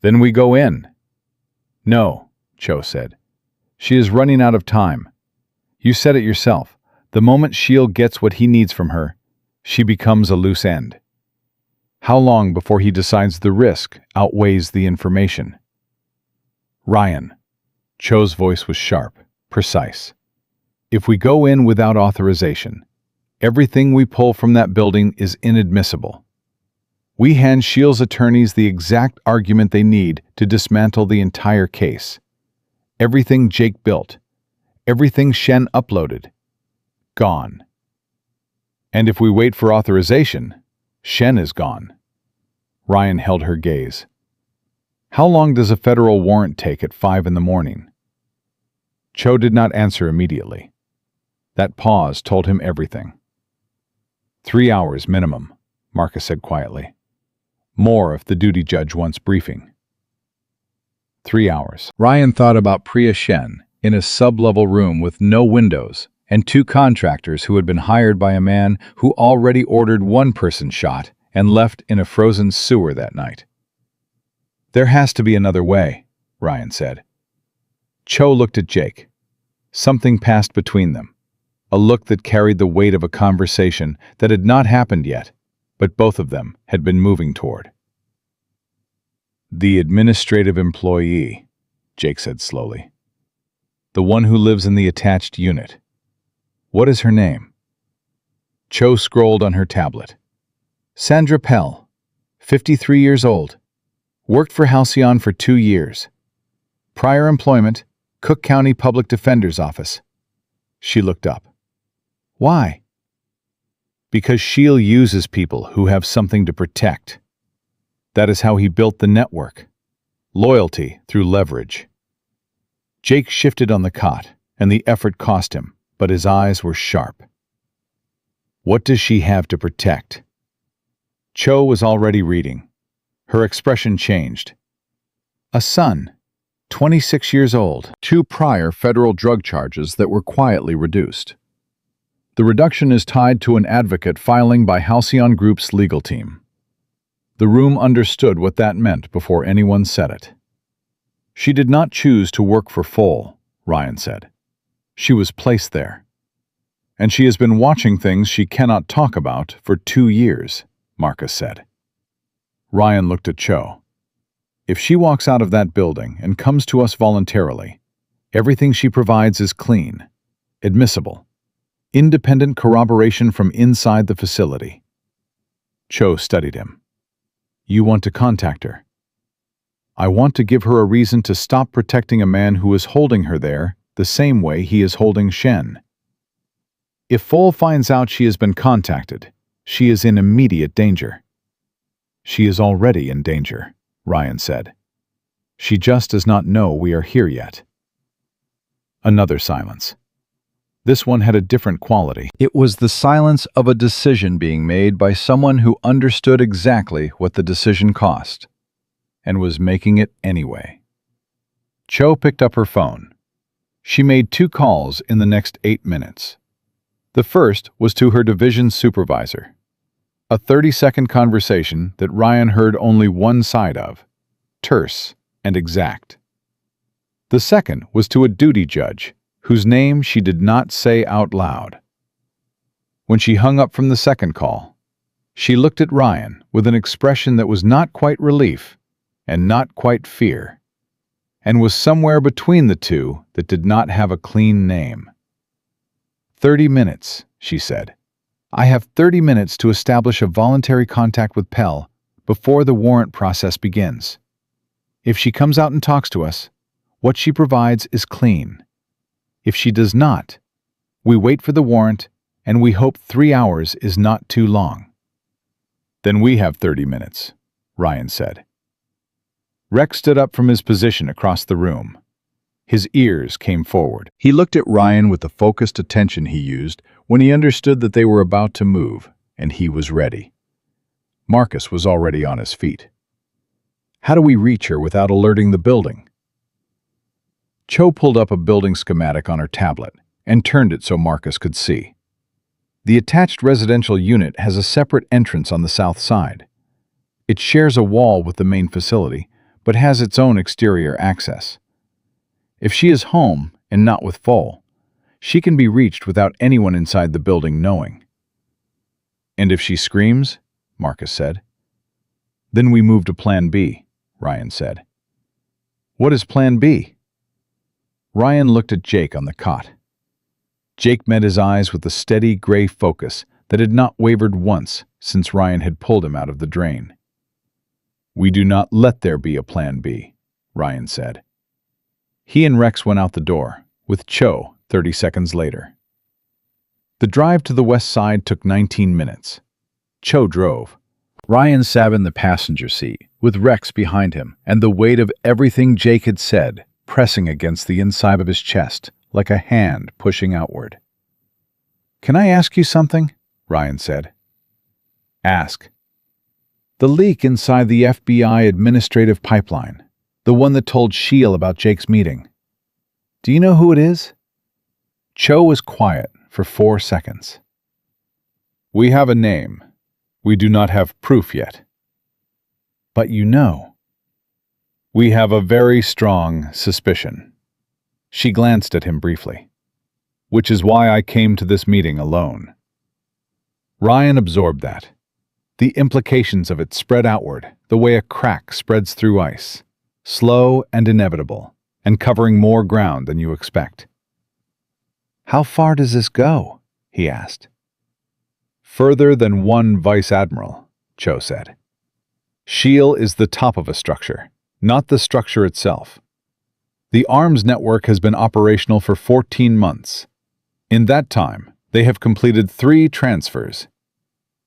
"Then we go in." "No," Cho said. "She is running out of time. You said it yourself. The moment Sheil gets what he needs from her, she becomes a loose end. How long before he decides the risk outweighs the information?" "Ryan." Cho's voice was sharp, precise. "If we go in without authorization, everything we pull from that building is inadmissible. We hand Sheil's attorneys the exact argument they need to dismantle the entire case. Everything Jake built, everything Shen uploaded, gone. And if we wait for authorization, Shen is gone." Ryan held her gaze. "How long does a federal warrant take at 5 in the morning?" Cho did not answer immediately. That pause told him everything. 3 hours minimum, Marcus said quietly. "More if the duty judge wants briefing." 3 hours. Ryan thought about Priya Shen in a sub-level room with no windows and 2 contractors who had been hired by a man who already ordered 1 person shot and left in a frozen sewer that night. "There has to be another way," Ryan said. Cho looked at Jake. Something passed between them, a look that carried the weight of a conversation that had not happened yet, but both of them had been moving toward. "The administrative employee," Jake said slowly. "The one who lives in the attached unit. What is her name?" Cho scrolled on her tablet. "Sandra Pell, 53 years old. Worked for Halcyon for 2 years. Prior employment, Cook County Public Defender's Office." She looked up. "Why?" "Because Sheil uses people who have something to protect. That is how he built the network. Loyalty through leverage. Jake shifted on the cot, and the effort cost him, but his eyes were sharp. What does she have to protect? Cho was already reading. Her expression changed. A son, 26 years old, 2 prior federal drug charges that were quietly reduced. The reduction is tied to an advocate filing by Halcyon Group's legal team. The room understood what that meant before anyone said it. She did not choose to work for Fole, Ryan said. She was placed there. And she has been watching things she cannot talk about for 2 years, Marcus said. Ryan looked at Cho. If she walks out of that building and comes to us voluntarily, everything she provides is clean, admissible, independent corroboration from inside the facility. Cho studied him. You want to contact her. I want to give her a reason to stop protecting a man who is holding her there the same way he is holding Shen. If Fole finds out she has been contacted, she is in immediate danger. She is already in danger, Ryan said. She just does not know we are here yet. Another silence. This one had a different quality. It was the silence of a decision being made by someone who understood exactly what the decision cost, and was making it anyway. Cho picked up her phone. She made 2 calls in the next 8 minutes. The first was to her division supervisor. A 30-second conversation that Ryan heard only one side of, terse and exact. The second was to a duty judge, whose name she did not say out loud. When she hung up from the second call, she looked at Ryan with an expression that was not quite relief and not quite fear, and was somewhere between the two that did not have a clean name. 30 minutes, she said. I have 30 minutes to establish a voluntary contact with Pell before the warrant process begins. If she comes out and talks to us, what she provides is clean. If she does not, we wait for the warrant, and we hope 3 hours is not too long. Then we have 30 minutes, Ryan said. Rex stood up from his position across the room. His ears came forward. He looked at Ryan with the focused attention he used when he understood that they were about to move, and he was ready. Marcus was already on his feet. How do we reach her without alerting the building? Cho pulled up a building schematic on her tablet and turned it so Marcus could see. The attached residential unit has a separate entrance on the south side. It shares a wall with the main facility, but has its own exterior access. If she is home and not with Fole, she can be reached without anyone inside the building knowing. And if she screams, Marcus said. Then we move to Plan B, Ryan said. What is Plan B? Ryan looked at Jake on the cot. Jake met his eyes with a steady gray focus that had not wavered once since Ryan had pulled him out of the drain. We do not let there be a Plan B, Ryan said. He and Rex went out the door, with Cho 30 seconds later. The drive to the west side took 19 minutes. Cho drove. Ryan sat in the passenger seat, with Rex behind him, and the weight of everything Jake had said pressing against the inside of his chest like a hand pushing outward. Can I ask you something? Ryan said. Ask. The leak inside the FBI administrative pipeline, the one that told Sheil about Jake's meeting. Do you know who it is? Cho was quiet for 4 seconds. We have a name. We do not have proof yet. But you know. We have a very strong suspicion. She glanced at him briefly. Which is why I came to this meeting alone. Ryan absorbed that. The implications of it spread outward, the way a crack spreads through ice, slow and inevitable, and covering more ground than you expect. How far does this go? He asked. Further than one vice admiral, Cho said. Sheil is the top of a structure, not the structure itself. The arms network has been operational for 14 months. In that time, they have completed 3 transfers.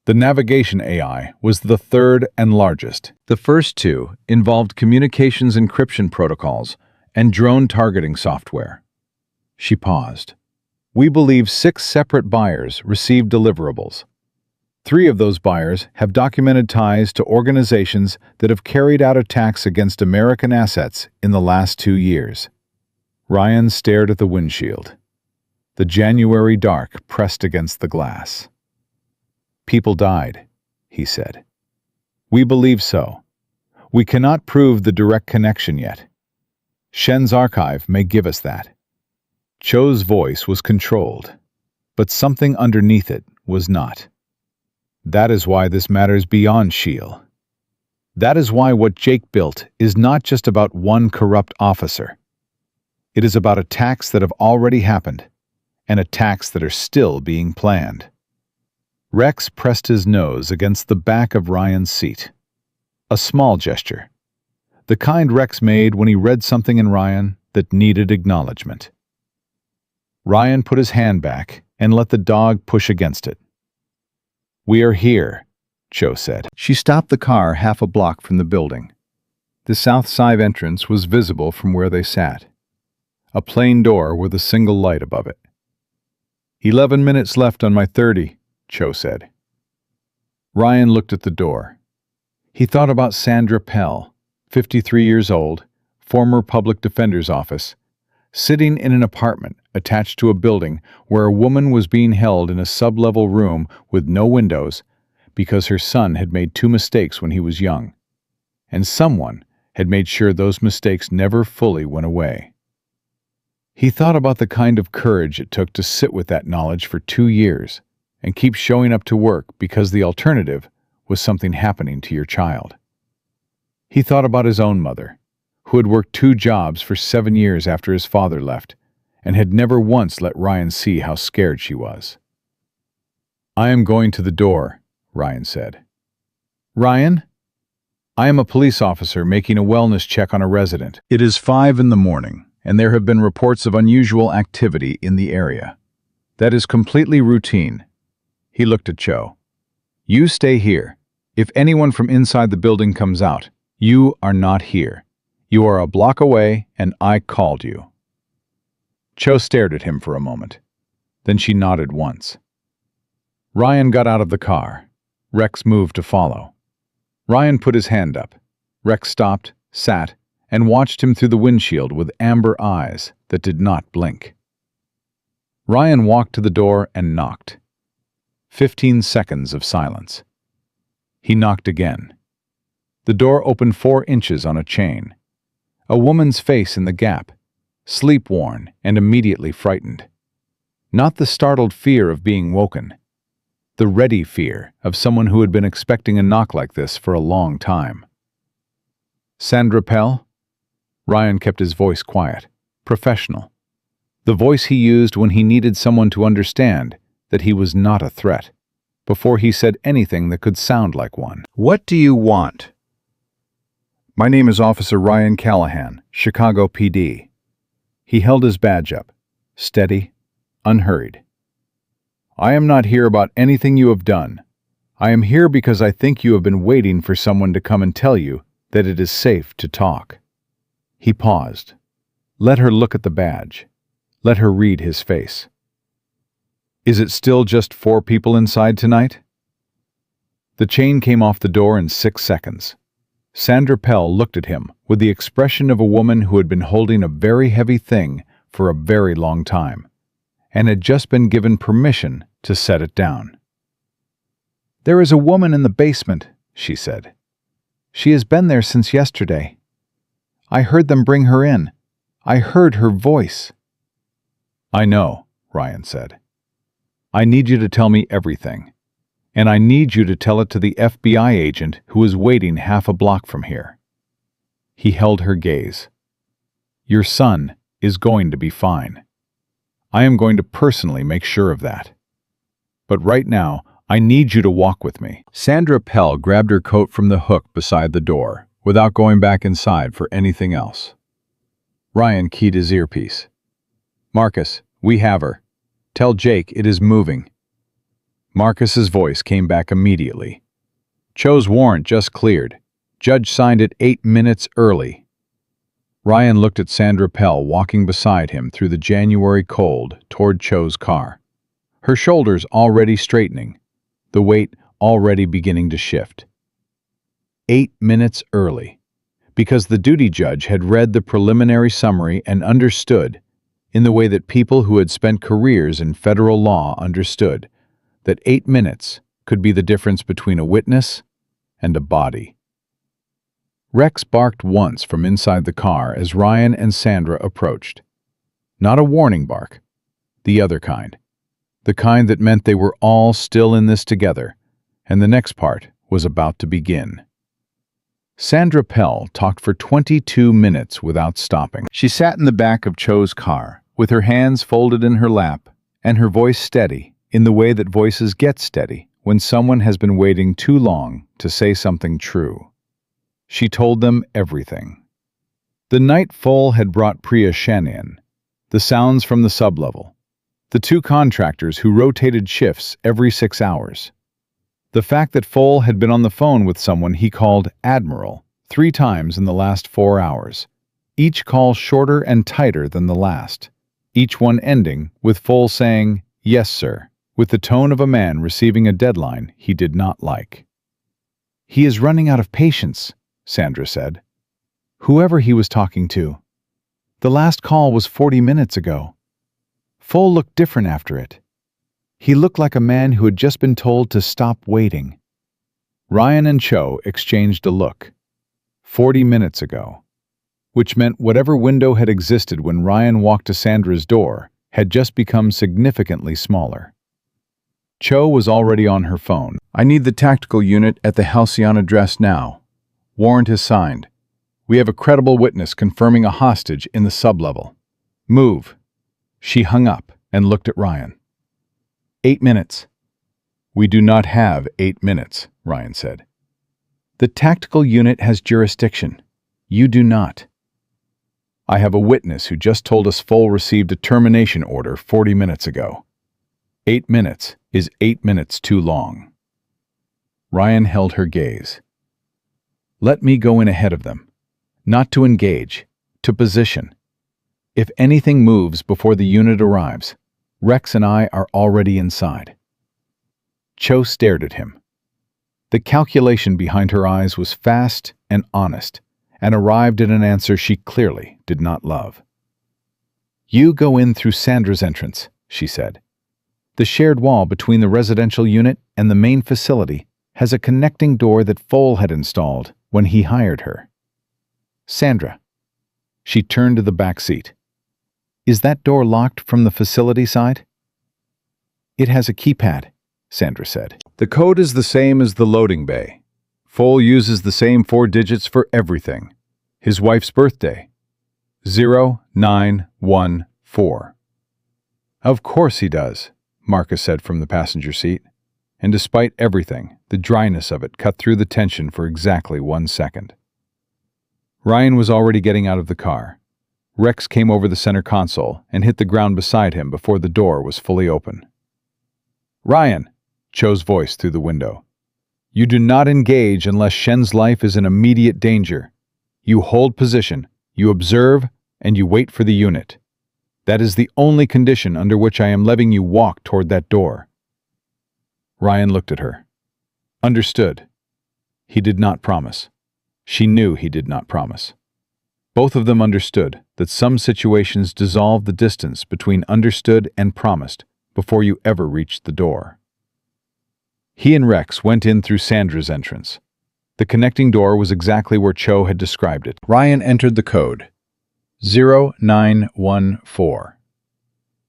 The navigation AI was the third and largest. The first two involved communications encryption protocols and drone targeting software. She paused. We believe 6 separate buyers received deliverables. 3 of those buyers have documented ties to organizations that have carried out attacks against American assets in the last 2 years. Ryan stared at the windshield. The January dark pressed against the glass. People died, he said. We believe so. We cannot prove the direct connection yet. Shen's archive may give us that. Cho's voice was controlled, but something underneath it was not. That is why this matters beyond Shield. That is why what Jake built is not just about one corrupt officer. It is about attacks that have already happened, and attacks that are still being planned. Rex pressed his nose against the back of Ryan's seat. A small gesture. The kind Rex made when he read something in Ryan that needed acknowledgement. Ryan put his hand back and let the dog push against it. We are here, Cho said. She stopped the car half a block from the building. The south side entrance was visible from where they sat. A plain door with a single light above it. 11 minutes left on my 30, Cho said. Ryan looked at the door. He thought about Sandra Pell, 53 years old, former public defender's office, sitting in an apartment attached to a building where a woman was being held in a sub-level room with no windows because her son had made 2 mistakes when he was young, and someone had made sure those mistakes never fully went away. He thought about the kind of courage it took to sit with that knowledge for 2 years and keep showing up to work because the alternative was something happening to your child. He thought about his own mother, who had worked 2 jobs for 7 years after his father left, and had never once let Ryan see how scared she was. I am going to the door, Ryan said. Ryan? I am a police officer making a wellness check on a resident. It is 5 in the morning, and there have been reports of unusual activity in the area. That is completely routine. He looked at Cho. You stay here. If anyone from inside the building comes out, you are not here. You are a block away, and I called you. Cho stared at him for a moment. Then she nodded once. Ryan got out of the car. Rex moved to follow. Ryan put his hand up. Rex stopped, sat, and watched him through the windshield with amber eyes that did not blink. Ryan walked to the door and knocked. 15 seconds of silence. He knocked again. The door opened 4 inches on a chain. A woman's face in the gap, sleep-worn and immediately frightened. Not the startled fear of being woken. The ready fear of someone who had been expecting a knock like this for a long time. Sandra Pell? Ryan kept his voice quiet, professional. The voice he used when he needed someone to understand that he was not a threat, before he said anything that could sound like one. What do you want? My name is Officer Ryan Callahan, Chicago PD. He held his badge up, steady, unhurried. I am not here about anything you have done. I am here because I think you have been waiting for someone to come and tell you that it is safe to talk. He paused. Let her look at the badge. Let her read his face. Is it still just 4 people inside tonight? The chain came off the door in 6 seconds. Sandra Pell looked at him with the expression of a woman who had been holding a very heavy thing for a very long time, and had just been given permission to set it down. There is a woman in the basement, she said. She has been there since yesterday. I heard them bring her in. I heard her voice. I know, Ryan said. I need you to tell me everything. And I need you to tell it to the FBI agent who is waiting half a block from here. He held her gaze. Your son is going to be fine. I am going to personally make sure of that. But right now, I need you to walk with me. Sandra Pell grabbed her coat from the hook beside the door, without going back inside for anything else. Ryan keyed his earpiece. Marcus, we have her. Tell Jake it is moving. Marcus's voice came back immediately. Cho's warrant just cleared. Judge signed it 8 minutes early. Ryan looked at Sandra Pell walking beside him through the January cold toward Cho's car. Her shoulders already straightening, the weight already beginning to shift. 8 minutes early, because the duty judge had read the preliminary summary and understood, in the way that people who had spent careers in federal law understood, that 8 minutes could be the difference between a witness and a body. Rex barked once from inside the car as Ryan and Sandra approached. Not a warning bark, the other kind. The kind that meant they were all still in this together, and the next part was about to begin. Sandra Pell talked for 22 minutes without stopping. She sat in the back of Cho's car, with her hands folded in her lap, and her voice steady, in the way that voices get steady when someone has been waiting too long to say something true. She told them everything. The night Foal had brought Priya Shen in, the sounds from the sublevel, the 2 contractors who rotated shifts every 6 hours, the fact that Foal had been on the phone with someone he called Admiral 3 times in the last 4 hours, each call shorter and tighter than the last, each one ending with Foal saying, "Yes, sir," with the tone of a man receiving a deadline he did not like. "He is running out of patience," Sandra said. Whoever he was talking to. The last call was 40 minutes ago. Foal looked different after it. He looked like a man who had just been told to stop waiting. Ryan and Cho exchanged a look. 40 minutes ago. Which meant whatever window had existed when Ryan walked to Sandra's door had just become significantly smaller. Cho was already on her phone. "I need the tactical unit at the Halcyon address now. Warrant is signed. We have a credible witness confirming a hostage in the sublevel. Move." She hung up and looked at Ryan. 8 minutes. "We do not have 8 minutes, Ryan said. "The tactical unit has jurisdiction. You do not." "I have a witness who just told us Foal received a termination order 40 minutes ago. 8 minutes is 8 minutes too long." Ryan held her gaze. "Let me go in ahead of them. Not to engage, to position. If anything moves before the unit arrives, Rex and I are already inside." Cho stared at him. The calculation behind her eyes was fast and honest, and arrived at an answer she clearly did not love. "You go in through Sandra's entrance," she said. "The shared wall between the residential unit and the main facility has a connecting door that Foal had installed when he hired her. Sandra." She turned to the back seat. "Is that door locked from the facility side?" "It has a keypad," Sandra said. "The code is the same as the loading bay. Foal uses the same 4 digits for everything. His wife's birthday. 0914. "Of course he does," Marcus said from the passenger seat. And despite everything, the dryness of it cut through the tension for exactly 1 second. Ryan was already getting out of the car. Rex came over the center console and hit the ground beside him before the door was fully open. "Ryan," Cho's voice through the window. "You do not engage unless Shen's life is in immediate danger. You hold position, you observe, and you wait for the unit. That is the only condition under which I am letting you walk toward that door." Ryan looked at her. Understood. He did not promise. She knew he did not promise. Both of them understood that some situations dissolve the distance between understood and promised before you ever reached the door. He and Rex went in through Sandra's entrance. The connecting door was exactly where Cho had described it. Ryan entered the code. 0914.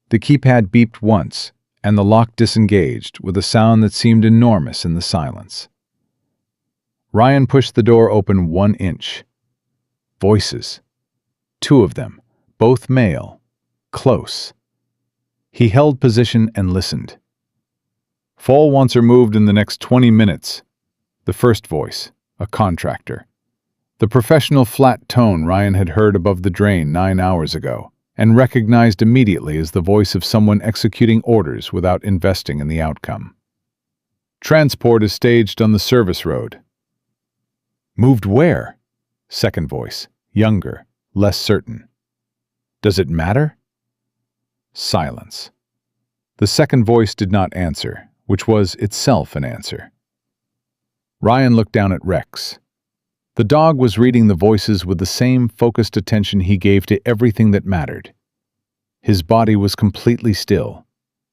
The keypad beeped once, and the lock disengaged with a sound that seemed enormous in the silence. Ryan pushed the door open 1 inch. Voices. 2 of them, both male, close. He held position and listened. "Foal wants her moved in the next 20 minutes. The first voice, a contractor. The professional flat tone Ryan had heard above the drain 9 hours ago, and recognized immediately as the voice of someone executing orders without investing in the outcome. Transport is staged on the service road. Moved where? Second voice, younger, less certain. Does it matter? Silence. The second voice did not answer, which was itself an answer. Ryan looked down at Rex. The dog was reading the voices with the same focused attention he gave to everything that mattered. His body was completely still.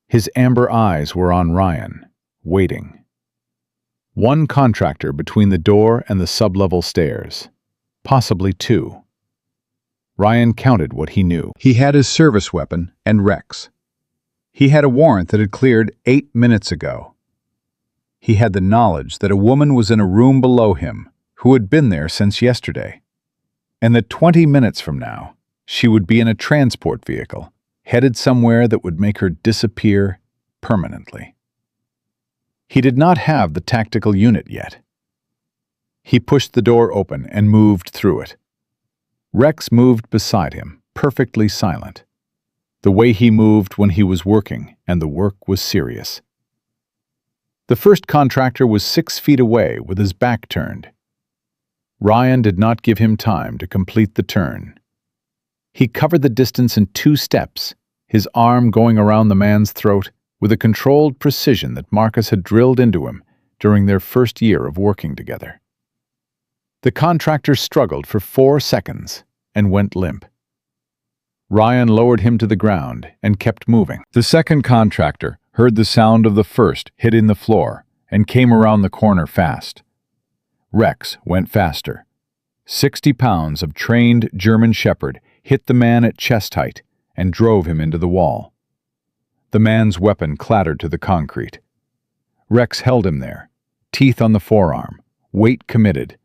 His amber eyes were on Ryan, waiting. One contractor between the door and the sublevel stairs. Possibly two. Ryan counted what he knew. He had his service weapon and Rex. He had a warrant that had cleared 8 minutes ago. He had the knowledge that a woman was in a room below him who had been there since yesterday, and that 20 minutes from now, she would be in a transport vehicle, headed somewhere that would make her disappear permanently. He did not have the tactical unit yet. He pushed the door open and moved through it. Rex moved beside him, perfectly silent. The way he moved when he was working, and the work was serious. The first contractor was 6 feet away with his back turned. Ryan did not give him time to complete the turn. He covered the distance in 2 steps, his arm going around the man's throat with a controlled precision that Marcus had drilled into him during their first year of working together. The contractor struggled for 4 seconds and went limp. Ryan lowered him to the ground and kept moving. The second contractor heard the sound of the first hitting the floor and came around the corner fast. Rex went faster. 60 pounds of trained German Shepherd hit the man at chest height and drove him into the wall. The man's weapon clattered to the concrete. Rex held him there, teeth on the forearm, weight committed,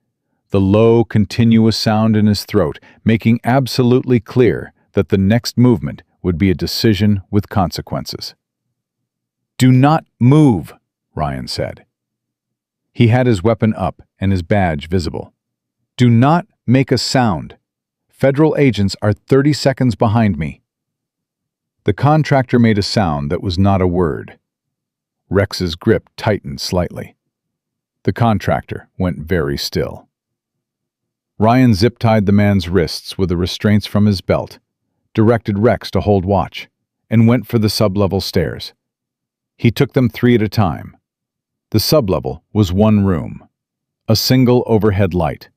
the low, continuous sound in his throat making absolutely clear that the next movement would be a decision with consequences. "Do not move," Ryan said. He had his weapon up and his badge visible. "Do not make a sound. Federal agents are 30 seconds behind me." The contractor made a sound that was not a word. Rex's grip tightened slightly. The contractor went very still. Ryan zip-tied the man's wrists with the restraints from his belt, directed Rex to hold watch, and went for the sublevel stairs. He took them 3 at a time. The sublevel was 1 room, a single overhead light,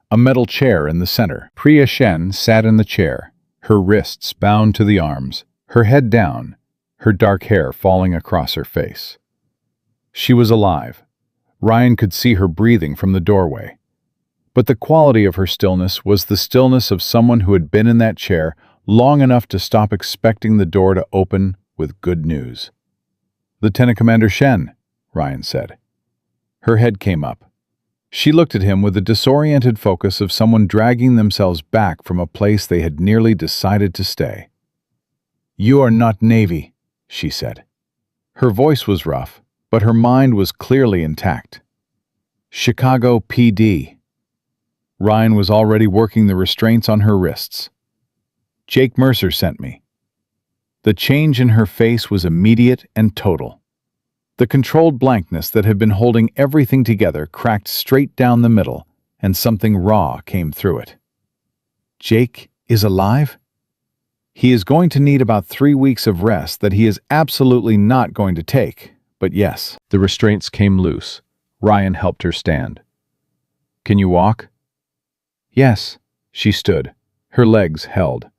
a metal chair in the center. Priya Shen sat in the chair, her wrists bound to the arms, her head down, her dark hair falling across her face. She was alive. Ryan could see her breathing from the doorway. But the quality of her stillness was the stillness of someone who had been in that chair long enough to stop expecting the door to open with good news. "Lieutenant Commander Shen," Ryan said. Her head came up. She looked at him with the disoriented focus of someone dragging themselves back from a place they had nearly decided to stay. "You are not Navy," she said. Her voice was rough, but her mind was clearly intact. "Chicago PD." Ryan was already working the restraints on her wrists. "Jake Mercer sent me." The change in her face was immediate and total. The controlled blankness that had been holding everything together cracked straight down the middle, and something raw came through it. "Jake is alive?" "He is going to need about 3 weeks of rest that he is absolutely not going to take, but yes." The restraints came loose. Ryan helped her stand. "Can you walk?" "Yes." She stood, her legs held.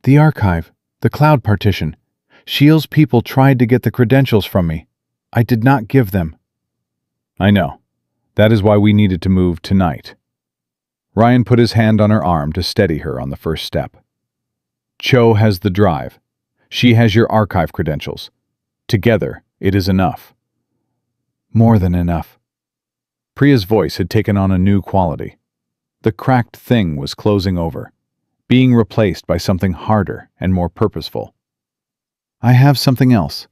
"The archive, the cloud partition. Shields people tried to get the credentials from me. I did not give them." "I know. That is why we needed to move tonight." Ryan put his hand on her arm to steady her on the first step. "Cho has the drive. She has your archive credentials. Together, it is enough." "More than enough." Priya's voice had taken on a new quality. The cracked thing was closing over, being replaced by something harder and more purposeful. "I have something else.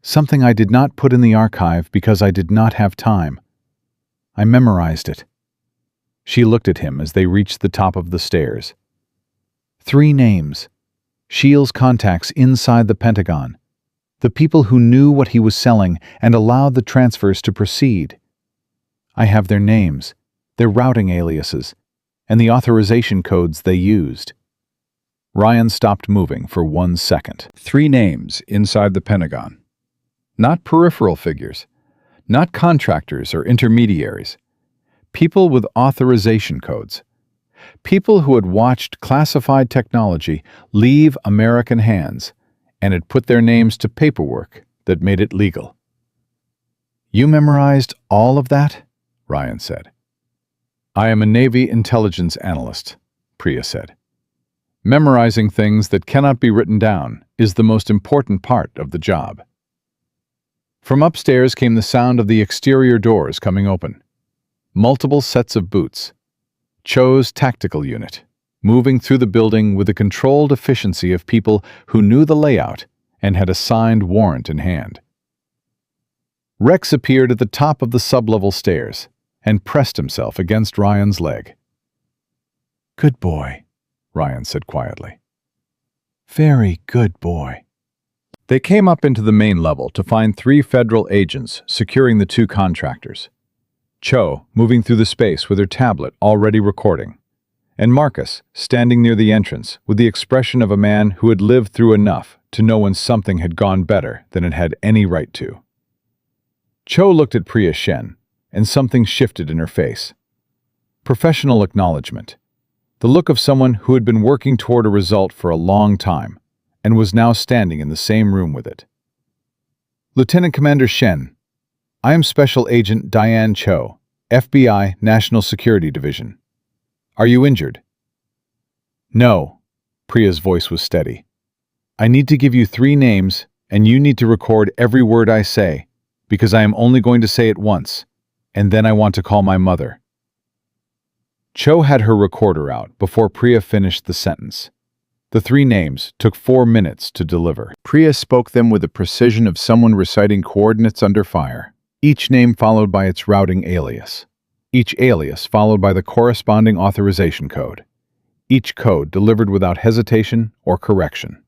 Something I did not put in the archive because I did not have time. I memorized it." She looked at him as they reached the top of the stairs. 3 names. Shields contacts inside the Pentagon. The people who knew what he was selling and allowed the transfers to proceed. I have their names, their routing aliases, and the authorization codes they used. Ryan stopped moving for 1 second. 3 names inside the Pentagon. Not peripheral figures, not contractors or intermediaries. People with authorization codes. People who had watched classified technology leave American hands and had put their names to paperwork that made it legal. You memorized all of that? Ryan said. I am a Navy intelligence analyst, Priya said. Memorizing things that cannot be written down is the most important part of the job. From upstairs came the sound of the exterior doors coming open. Multiple sets of boots. Cho's tactical unit, moving through the building with the controlled efficiency of people who knew the layout and had a signed warrant in hand. Rex appeared at the top of the sub-level stairs and pressed himself against Ryan's leg. Good boy, Ryan said quietly. Very good boy. They came up into the main level to find 3 federal agents securing the 2 contractors. Cho moving through the space with her tablet already recording, and Marcus standing near the entrance with the expression of a man who had lived through enough to know when something had gone better than it had any right to. Cho looked at Priya Shen, and something shifted in her face. Professional acknowledgement. The look of someone who had been working toward a result for a long time and was now standing in the same room with it. Lieutenant Commander Shen, I am Special Agent Diane Cho, FBI National Security Division. Are you injured? No, Priya's voice was steady. I need to give you 3 names, and you need to record every word I say, because I am only going to say it once, and then I want to call my mother. Cho had her recorder out before Priya finished the sentence. The 3 names took 4 minutes to deliver. Priya spoke them with the precision of someone reciting coordinates under fire, each name followed by its routing alias, each alias followed by the corresponding authorization code, each code delivered without hesitation or correction.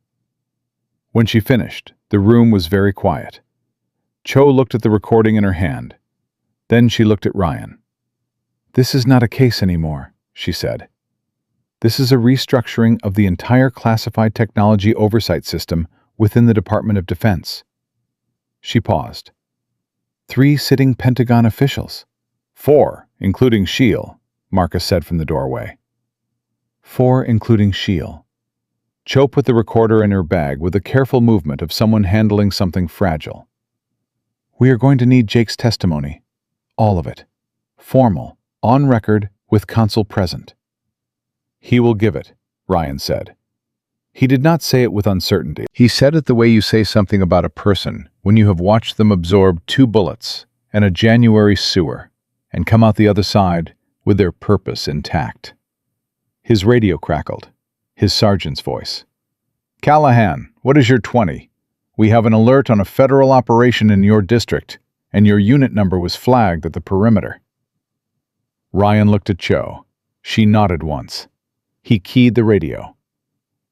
When she finished, the room was very quiet. Cho looked at the recording in her hand. Then she looked at Ryan. This is not a case anymore, she said. This is a restructuring of the entire classified technology oversight system within the Department of Defense. She paused. 3 sitting Pentagon officials. 4, including Shield, Marcus said from the doorway. 4, including Shield. Cho put the recorder in her bag with a careful movement of someone handling something fragile. We are going to need Jake's testimony. All of it. Formal, on record, with counsel present. He will give it, Ryan said. He did not say it with uncertainty. He said it the way you say something about a person when you have watched them absorb 2 bullets and a January sewer and come out the other side with their purpose intact. His radio crackled, his sergeant's voice. Callahan, what is your 20? We have an alert on a federal operation in your district, and your unit number was flagged at the perimeter. Ryan looked at Cho. She nodded once. He keyed the radio.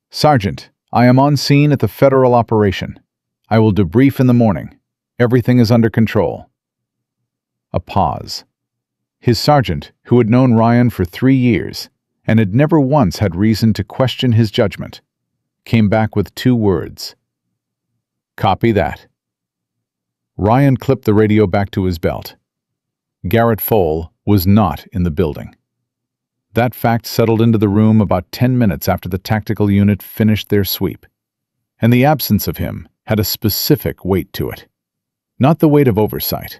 Sergeant, I am on scene at the federal operation. I will debrief in the morning. Everything is under control. A pause. His sergeant, who had known Ryan for 3 years and had never once had reason to question his judgment, came back with 2 words. Copy that. Ryan clipped the radio back to his belt. Garrett Fole was not in the building. That fact settled into the room about 10 minutes after the tactical unit finished their sweep, and the absence of him had a specific weight to it. Not the weight of oversight,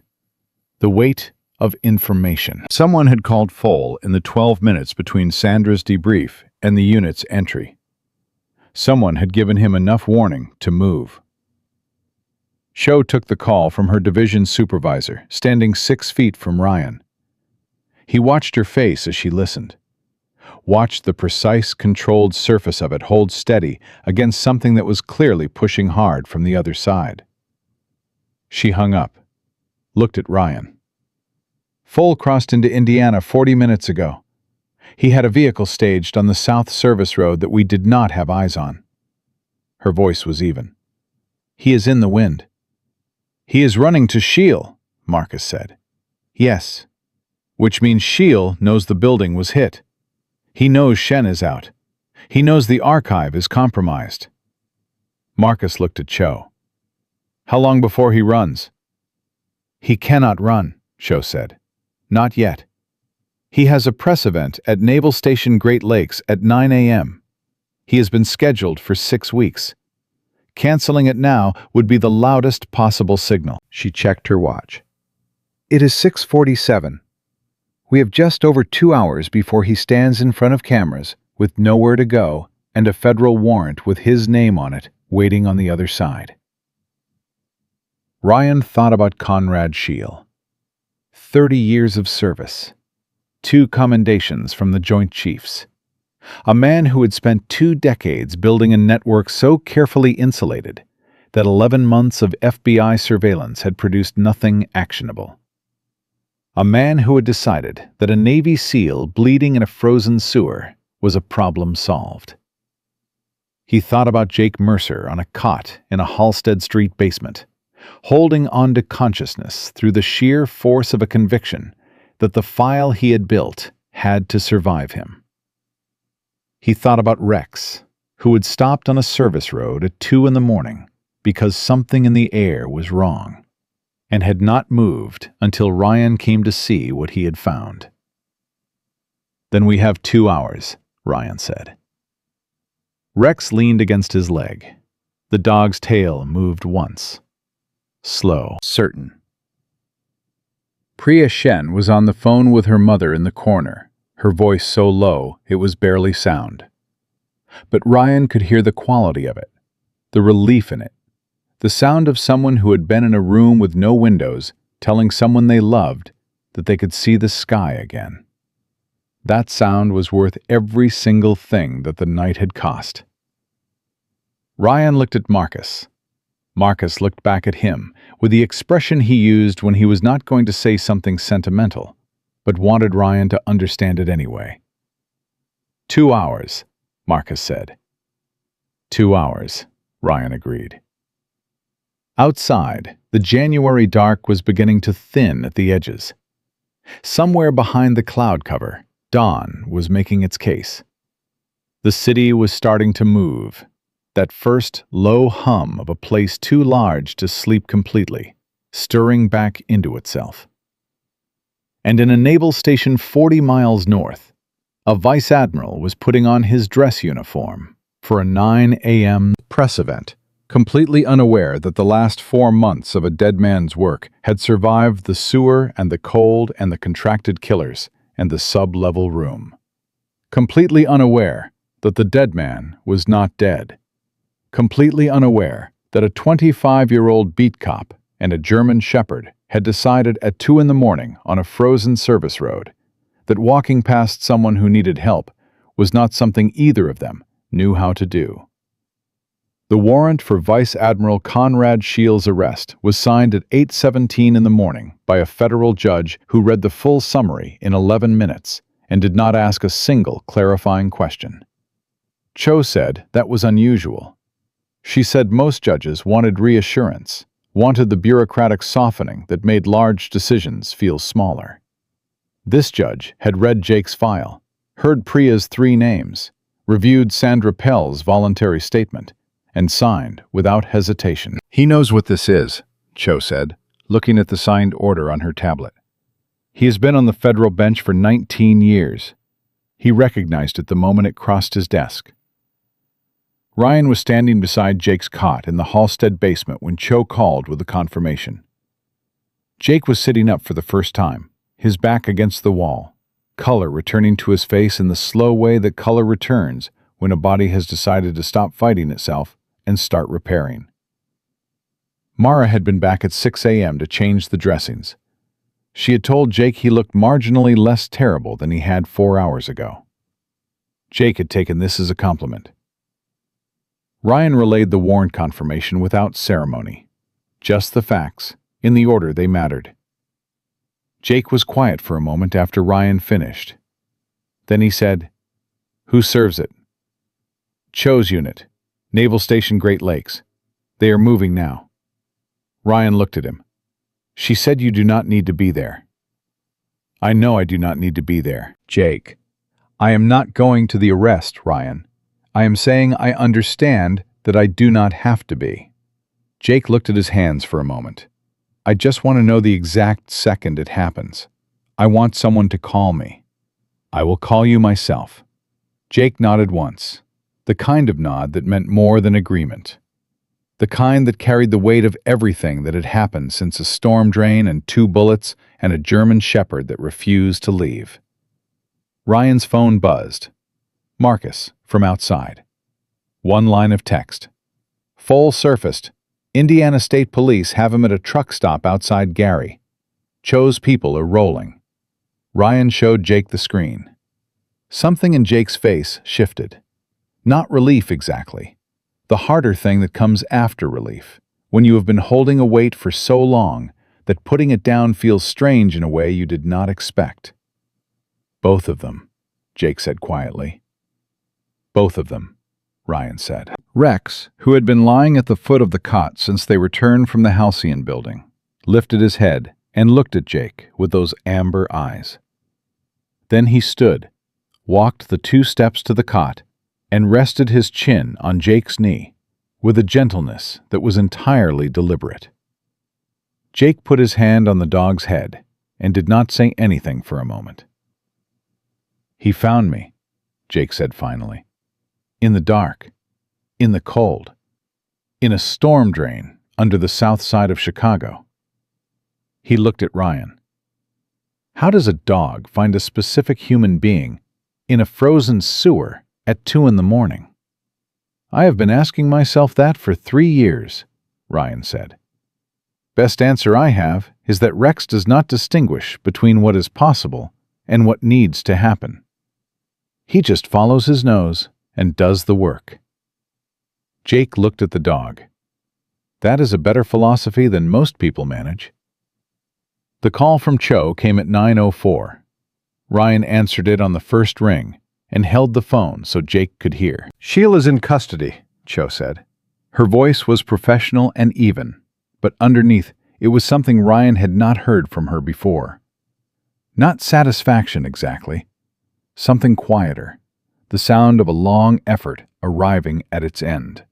the weight of information. Someone had called Fole in the 12 minutes between Sandra's debrief and the unit's entry. Someone had given him enough warning to move. Cho took the call from her division supervisor, standing 6 feet from Ryan. He watched her face as she listened, watched the precise, controlled surface of it hold steady against something that was clearly pushing hard from the other side. She hung up, looked at Ryan. Fole crossed into Indiana 40 minutes ago. He had a vehicle staged on the South Service Road that we did not have eyes on. Her voice was even. He is in the wind. He is running to Shield, Marcus said. Yes. Which means Shield knows the building was hit. He knows Shen is out. He knows the archive is compromised. Marcus looked at Cho. How long before he runs? He cannot run, Cho said. Not yet. He has a press event at Naval Station Great Lakes at 9 a.m. He has been scheduled for 6 weeks. Canceling it now would be the loudest possible signal. She checked her watch. It is 6:47. We have just over 2 hours before he stands in front of cameras with nowhere to go and a federal warrant with his name on it waiting on the other side. Ryan thought about Conrad Shield. 30 years of service. 2 commendations from the Joint Chiefs. A man who had spent 2 decades building a network so carefully insulated that 11 months of FBI surveillance had produced nothing actionable. A man who had decided that a Navy SEAL bleeding in a frozen sewer was a problem solved. He thought about Jake Mercer on a cot in a Halstead Street basement, holding on to consciousness through the sheer force of a conviction that the file he had built had to survive him. He thought about Rex, who had stopped on a service road at 2 in the morning because something in the air was wrong, and had not moved until Ryan came to see what he had found. Then we have 2 hours, Ryan said. Rex leaned against his leg. The dog's tail moved once. Slow, certain. Priya Shen was on the phone with her mother in the corner, her voice so low it was barely sound. But Ryan could hear the quality of it, the relief in it, the sound of someone who had been in a room with no windows telling someone they loved that they could see the sky again. That sound was worth every single thing that the night had cost. Ryan looked at Marcus. Marcus looked back at him with the expression he used when he was not going to say something sentimental, but wanted Ryan to understand it anyway. 2 hours, Marcus said. 2 hours, Ryan agreed. Outside, the January dark was beginning to thin at the edges. Somewhere behind the cloud cover, dawn was making its case. The city was starting to move, that first low hum of a place too large to sleep completely, stirring back into itself. And in a naval station 40 miles north, a vice admiral was putting on his dress uniform for a 9 a.m. press event, completely unaware that the last 4 months of a dead man's work had survived the sewer and the cold and the contracted killers and the sub-level room. Completely unaware that the dead man was not dead. Completely unaware that a 25-year-old beat cop and a German shepherd had decided at 2 in the morning on a frozen service road that walking past someone who needed help was not something either of them knew how to do. The warrant for Vice Admiral Conrad Shield's arrest was signed at 8:17 in the morning by a federal judge who read the full summary in 11 minutes and did not ask a single clarifying question. Cho said that was unusual. She said most judges wanted reassurance, wanted the bureaucratic softening that made large decisions feel smaller. This judge had read Jake's file, heard Priya's 3 names, reviewed Sandra Pell's voluntary statement, and signed without hesitation. He knows what this is, Cho said, looking at the signed order on her tablet. He has been on the federal bench for 19 years. He recognized it the moment it crossed his desk. Ryan was standing beside Jake's cot in the Halstead basement when Cho called with the confirmation. Jake was sitting up for the first time, his back against the wall, color returning to his face in the slow way that color returns when a body has decided to stop fighting itself and start repairing. Mara had been back at 6 a.m. to change the dressings. She had told Jake he looked marginally less terrible than he had 4 hours ago. Jake had taken this as a compliment. Ryan relayed the warrant confirmation without ceremony. Just the facts, in the order they mattered. Jake was quiet for a moment after Ryan finished. Then he said, "Who serves it?" "Cho's unit, Naval Station Great Lakes. They are moving now. Ryan looked at him. She said you do not need to be there. I know I do not need to be there. Jake, I am not going to the arrest, Ryan. I am saying I understand that I do not have to be. Jake looked at his hands for a moment. I just want to know the exact second it happens. I want someone to call me. I will call you myself. Jake nodded once, the kind of nod that meant more than agreement. The kind that carried the weight of everything that had happened since a storm drain and 2 bullets and a German shepherd that refused to leave. Ryan's phone buzzed. Marcus, from outside. One line of text. Full surfaced. Indiana State Police have him at a truck stop outside Gary. Cho's people are rolling. Ryan showed Jake the screen. Something in Jake's face shifted. Not relief exactly. The harder thing that comes after relief, when you have been holding a weight for so long that putting it down feels strange in a way you did not expect. Both of them, Jake said quietly. Both of them, Ryan said. Rex, who had been lying at the foot of the cot since they returned from the Halcyon building, lifted his head and looked at Jake with those amber eyes. Then he stood, walked the 2 steps to the cot, and rested his chin on Jake's knee with a gentleness that was entirely deliberate. Jake put his hand on the dog's head and did not say anything for a moment. He found me, Jake said finally. In the dark, in the cold, in a storm drain under the south side of Chicago. He looked at Ryan. How does a dog find a specific human being in a frozen sewer at 2 a.m? I have been asking myself that for 3 years, Ryan said. Best answer I have is that Rex does not distinguish between what is possible and what needs to happen. He just follows his nose and does the work. Jake looked at the dog. That is a better philosophy than most people manage. The call from Cho came at 9:04. Ryan answered it on the first ring and held the phone so Jake could hear. Sheila's in custody, Cho said. Her voice was professional and even, but underneath it was something Ryan had not heard from her before. Not satisfaction exactly. Something quieter, the sound of a long effort arriving at its end.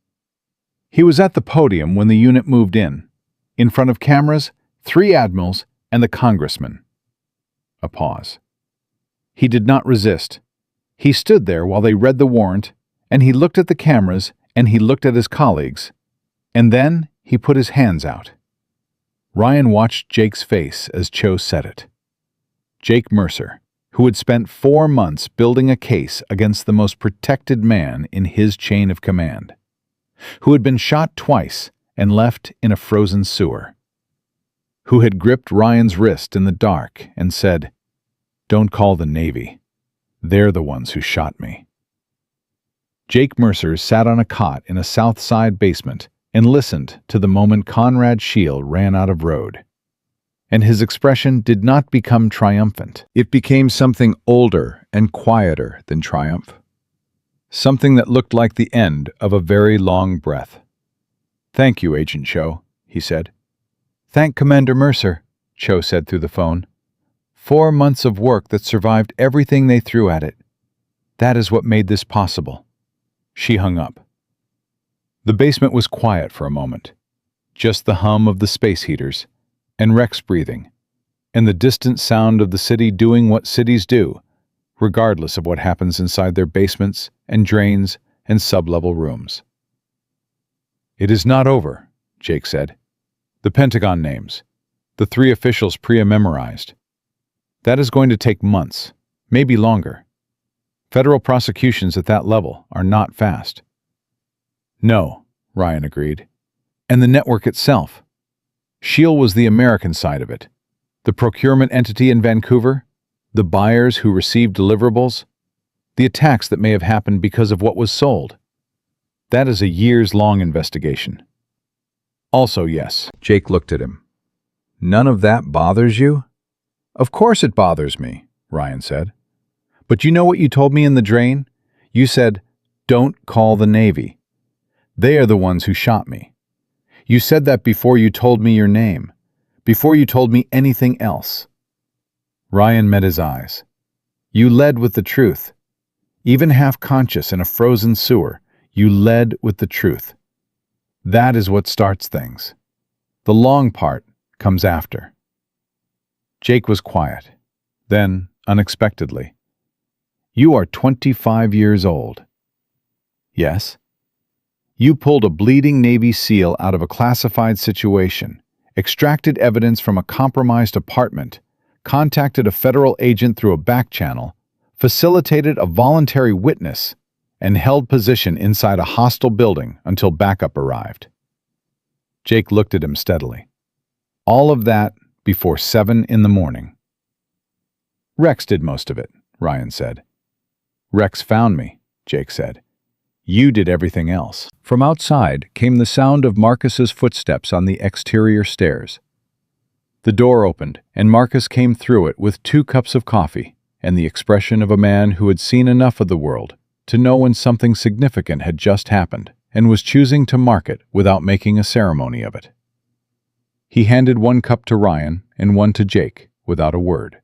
He was at the podium when the unit moved in front of cameras, 3 admirals, and the congressman. A pause. He did not resist. He stood there while they read the warrant, and he looked at the cameras, and he looked at his colleagues, and then he put his hands out. Ryan watched Jake's face as Cho said it. Jake Mercer, who had spent 4 months building a case against the most protected man in his chain of command, who had been shot twice and left in a frozen sewer, who had gripped Ryan's wrist in the dark and said, "Don't call the Navy. They're the ones who shot me." Jake Mercer sat on a cot in a South Side basement and listened to the moment Conrad Shield ran out of road. And his expression did not become triumphant. It became something older and quieter than triumph. Something that looked like the end of a very long breath. "Thank you, Agent Cho," he said. "Thank Commander Mercer," Cho said through the phone. 4 months of work that survived everything they threw at it. That is what made this possible. She hung up. The basement was quiet for a moment. Just the hum of the space heaters, and Rex breathing, and the distant sound of the city doing what cities do, regardless of what happens inside their basements and drains and sub-level rooms. "It is not over," Jake said. "The Pentagon names, the 3 officials Priya memorized. That is going to take months, maybe longer. Federal prosecutions at that level are not fast." "No," Ryan agreed. "And the network itself. Shield was the American side of it. The procurement entity in Vancouver, the buyers who received deliverables, the attacks that may have happened because of what was sold. That is a years-long investigation." "Also, yes." Jake looked at him. "None of that bothers you?" "Of course it bothers me," Ryan said. "But you know what you told me in the drain? You said, 'Don't call the Navy. They are the ones who shot me.' You said that before you told me your name, before you told me anything else. Ryan met his eyes. You led with the truth. Even half-conscious in a frozen sewer, you led with the truth. That is what starts things. The long part comes after. Jake was quiet. Then, unexpectedly, "You are 25 years old." "Yes." "You pulled a bleeding Navy SEAL out of a classified situation, extracted evidence from a compromised apartment, contacted a federal agent through a back channel, facilitated a voluntary witness, and held position inside a hostile building until backup arrived." Jake looked at him steadily. "All of that before 7 in the morning." "Rex did most of it," Ryan said. "Rex found me," Jake said. "You did everything else." From outside came the sound of Marcus's footsteps on the exterior stairs. The door opened, and Marcus came through it with 2 cups of coffee and the expression of a man who had seen enough of the world to know when something significant had just happened and was choosing to mark it without making a ceremony of it. He handed 1 cup to Ryan and 1 to Jake without a word.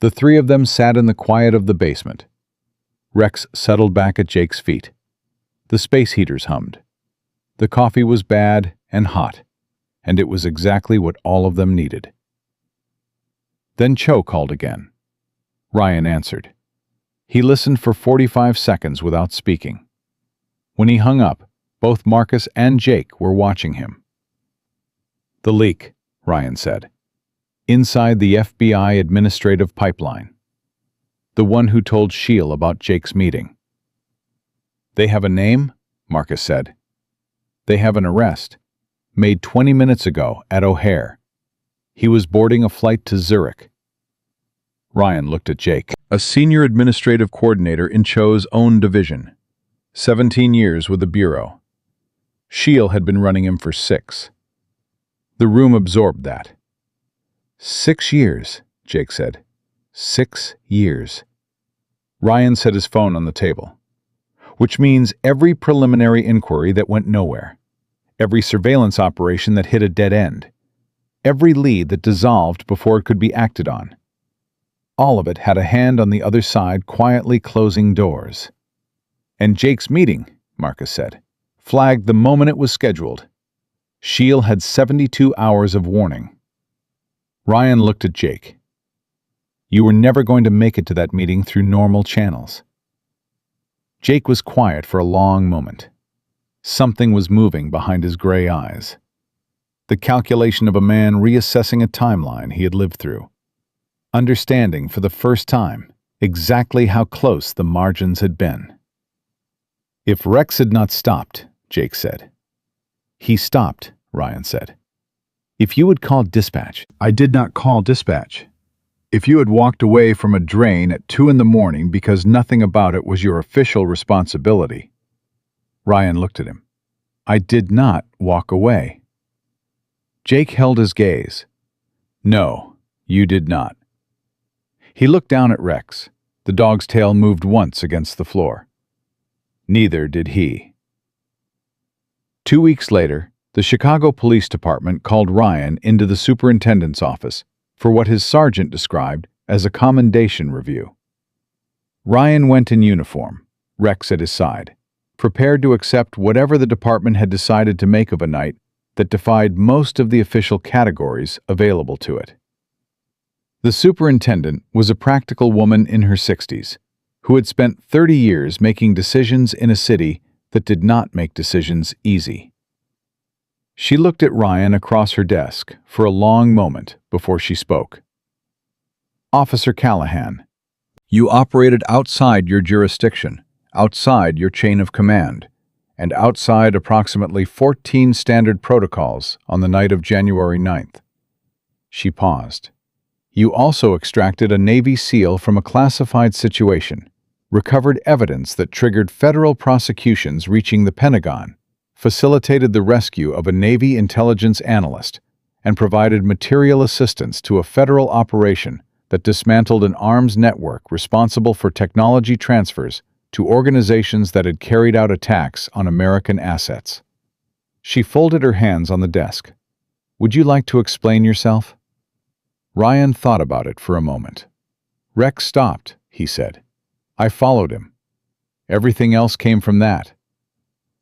The 3 of them sat in the quiet of the basement. Rex settled back at Jake's feet. The space heaters hummed. The coffee was bad and hot, and it was exactly what all of them needed. Then Cho called again. Ryan answered. He listened for 45 seconds without speaking. When he hung up, both Marcus and Jake were watching him. "The leak," Ryan said. "Inside the FBI administrative pipeline. The one who told Sheil about Jake's meeting." "They have a name?" Marcus said. "They have an arrest, made 20 minutes ago at O'Hare. He was boarding a flight to Zurich." Ryan looked at Jake, a senior administrative coordinator in Cho's own division. 17 years with the Bureau. Sheil had been running him for 6. The room absorbed that. 6 years, Jake said. 6 years. Ryan set his phone on the table. Which means every preliminary inquiry that went nowhere. Every surveillance operation that hit a dead end. Every lead that dissolved before it could be acted on. All of it had a hand on the other side quietly closing doors. "And Jake's meeting," Marcus said, "flagged the moment it was scheduled. Sheil had 72 hours of warning." Ryan looked at Jake. "You were never going to make it to that meeting through normal channels." Jake was quiet for a long moment. Something was moving behind his gray eyes. The calculation of a man reassessing a timeline he had lived through. Understanding for the first time exactly how close the margins had been. "If Rex had not stopped," Jake said. "He stopped," Ryan said. "If you had called dispatch." "I did not call dispatch. If you had walked away from a drain at 2 in the morning because nothing about it was your official responsibility." Ryan looked at him. "I did not walk away." Jake held his gaze. "No, you did not." He looked down at Rex. The dog's tail moved once against the floor. Neither did he. 2 weeks later, the Chicago Police Department called Ryan into the superintendent's office for what his sergeant described as a commendation review. Ryan went in uniform, Rex at his side, prepared to accept whatever the department had decided to make of a night that defied most of the official categories available to it. The superintendent was a practical woman in her 60s, who had spent 30 years making decisions in a city that did not make decisions easy. She looked at Ryan across her desk for a long moment before she spoke. "Officer Callahan, you operated outside your jurisdiction, outside your chain of command, and outside approximately 14 standard protocols on the night of January 9th. She paused. "You also extracted a Navy SEAL from a classified situation, recovered evidence that triggered federal prosecutions reaching the Pentagon, facilitated the rescue of a Navy intelligence analyst, and provided material assistance to a federal operation that dismantled an arms network responsible for technology transfers to organizations that had carried out attacks on American assets." She folded her hands on the desk. "Would you like to explain yourself?" Ryan thought about it for a moment. "Rex stopped," he said. "I followed him. Everything else came from that."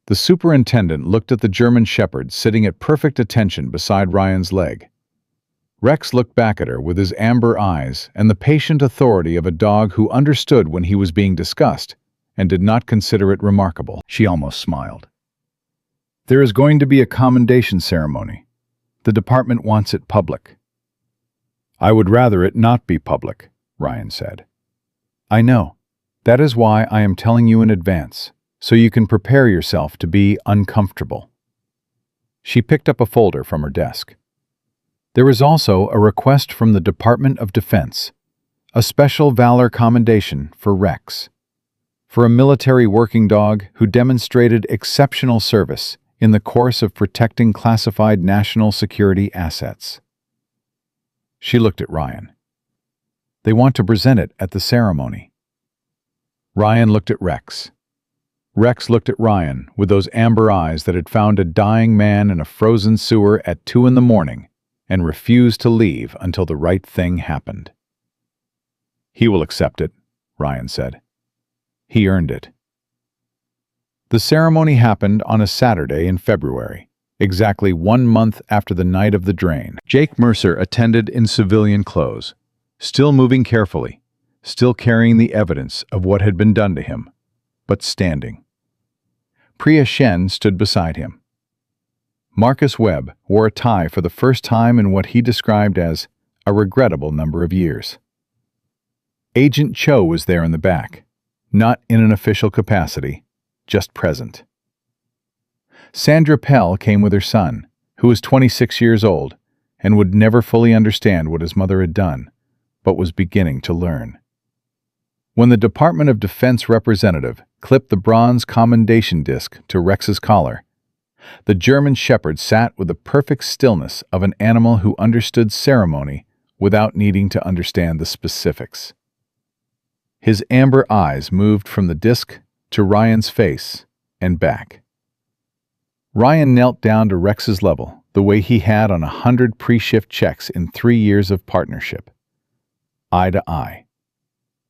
The superintendent looked at the German shepherd sitting at perfect attention beside Ryan's leg. Rex looked back at her with his amber eyes and the patient authority of a dog who understood when he was being discussed and did not consider it remarkable. She almost smiled. "There is going to be a commendation ceremony. The department wants it public." "I would rather it not be public," Ryan said. "I know. That is why I am telling you in advance, so you can prepare yourself to be uncomfortable." She picked up a folder from her desk. "There is also a request from the Department of Defense, a special valor commendation for Rex, for a military working dog who demonstrated exceptional service in the course of protecting classified national security assets." She looked at Ryan. "They want to present it at the ceremony." Ryan looked at Rex. Rex looked at Ryan with those amber eyes that had found a dying man in a frozen sewer at 2 a.m. and refused to leave until the right thing happened. "He will accept it," Ryan said. "He earned it." The ceremony happened on a Saturday in February, exactly 1 month after the night of the drain. Jake Mercer attended in civilian clothes, still moving carefully, still carrying the evidence of what had been done to him, but standing. Priya Shen stood beside him. Marcus Webb wore a tie for the first time in what he described as a regrettable number of years. Agent Cho was there in the back, not in an official capacity, just present. Sandra Pell came with her son, who was 26 years old and would never fully understand what his mother had done, but was beginning to learn. When the Department of Defense representative clipped the bronze commendation disc to Rex's collar, the German shepherd sat with the perfect stillness of an animal who understood ceremony without needing to understand the specifics. His amber eyes moved from the disc to Ryan's face and back. Ryan knelt down to Rex's level the way he had on 100 pre-shift checks in 3 years of partnership. Eye to eye.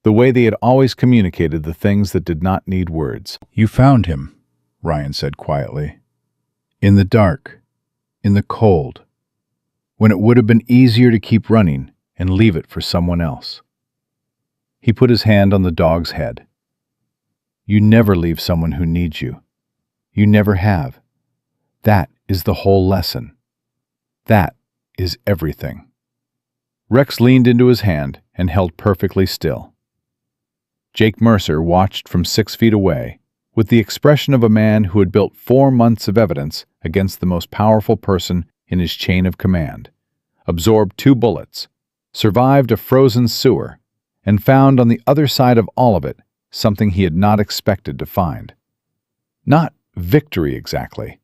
The way they had always communicated the things that did not need words. "You found him," Ryan said quietly. "In the dark, in the cold, when it would have been easier to keep running and leave it for someone else." He put his hand on the dog's head. "You never leave someone who needs you. You never have. That is the whole lesson. That is everything." Rex leaned into his hand and held perfectly still. Jake Mercer watched from 6 feet away, with the expression of a man who had built 4 months of evidence against the most powerful person in his chain of command, absorbed 2 bullets, survived a frozen sewer, and found on the other side of all of it something he had not expected to find. Not victory exactly.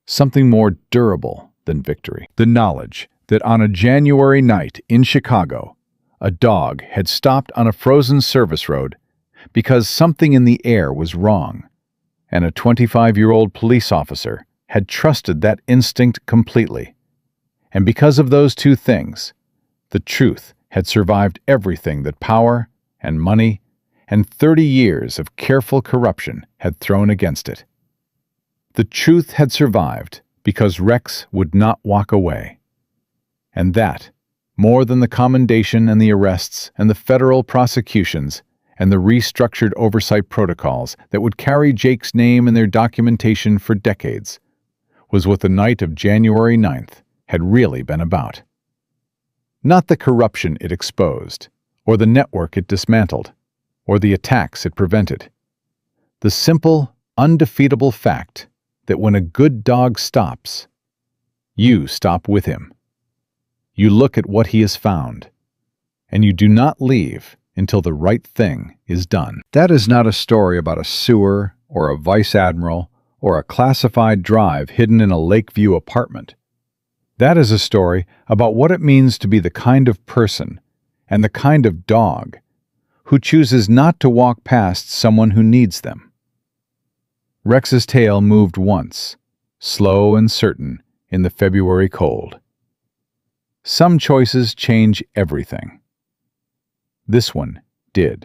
Something more durable than victory. The knowledge that on a January night in Chicago, a dog had stopped on a frozen service road because something in the air was wrong, and a 25-year-old police officer had trusted that instinct completely. And because of those 2 things, the truth had survived everything that power and money and 30 years of careful corruption had thrown against it. The truth had survived because Rex would not walk away. And that, more than the commendation and the arrests and the federal prosecutions and the restructured oversight protocols that would carry Jake's name in their documentation for decades, was what the night of January 9th had really been about. Not the corruption it exposed, or the network it dismantled, or the attacks it prevented. The simple, undefeatable fact that when a good dog stops, you stop with him. You look at what he has found, and you do not leave until the right thing is done. That is not a story about a sewer or a vice admiral or a classified drive hidden in a Lakeview apartment. That is a story about what it means to be the kind of person and the kind of dog who chooses not to walk past someone who needs them. Rex's tail moved once, slow and certain in the February cold. Some choices change everything. This one did.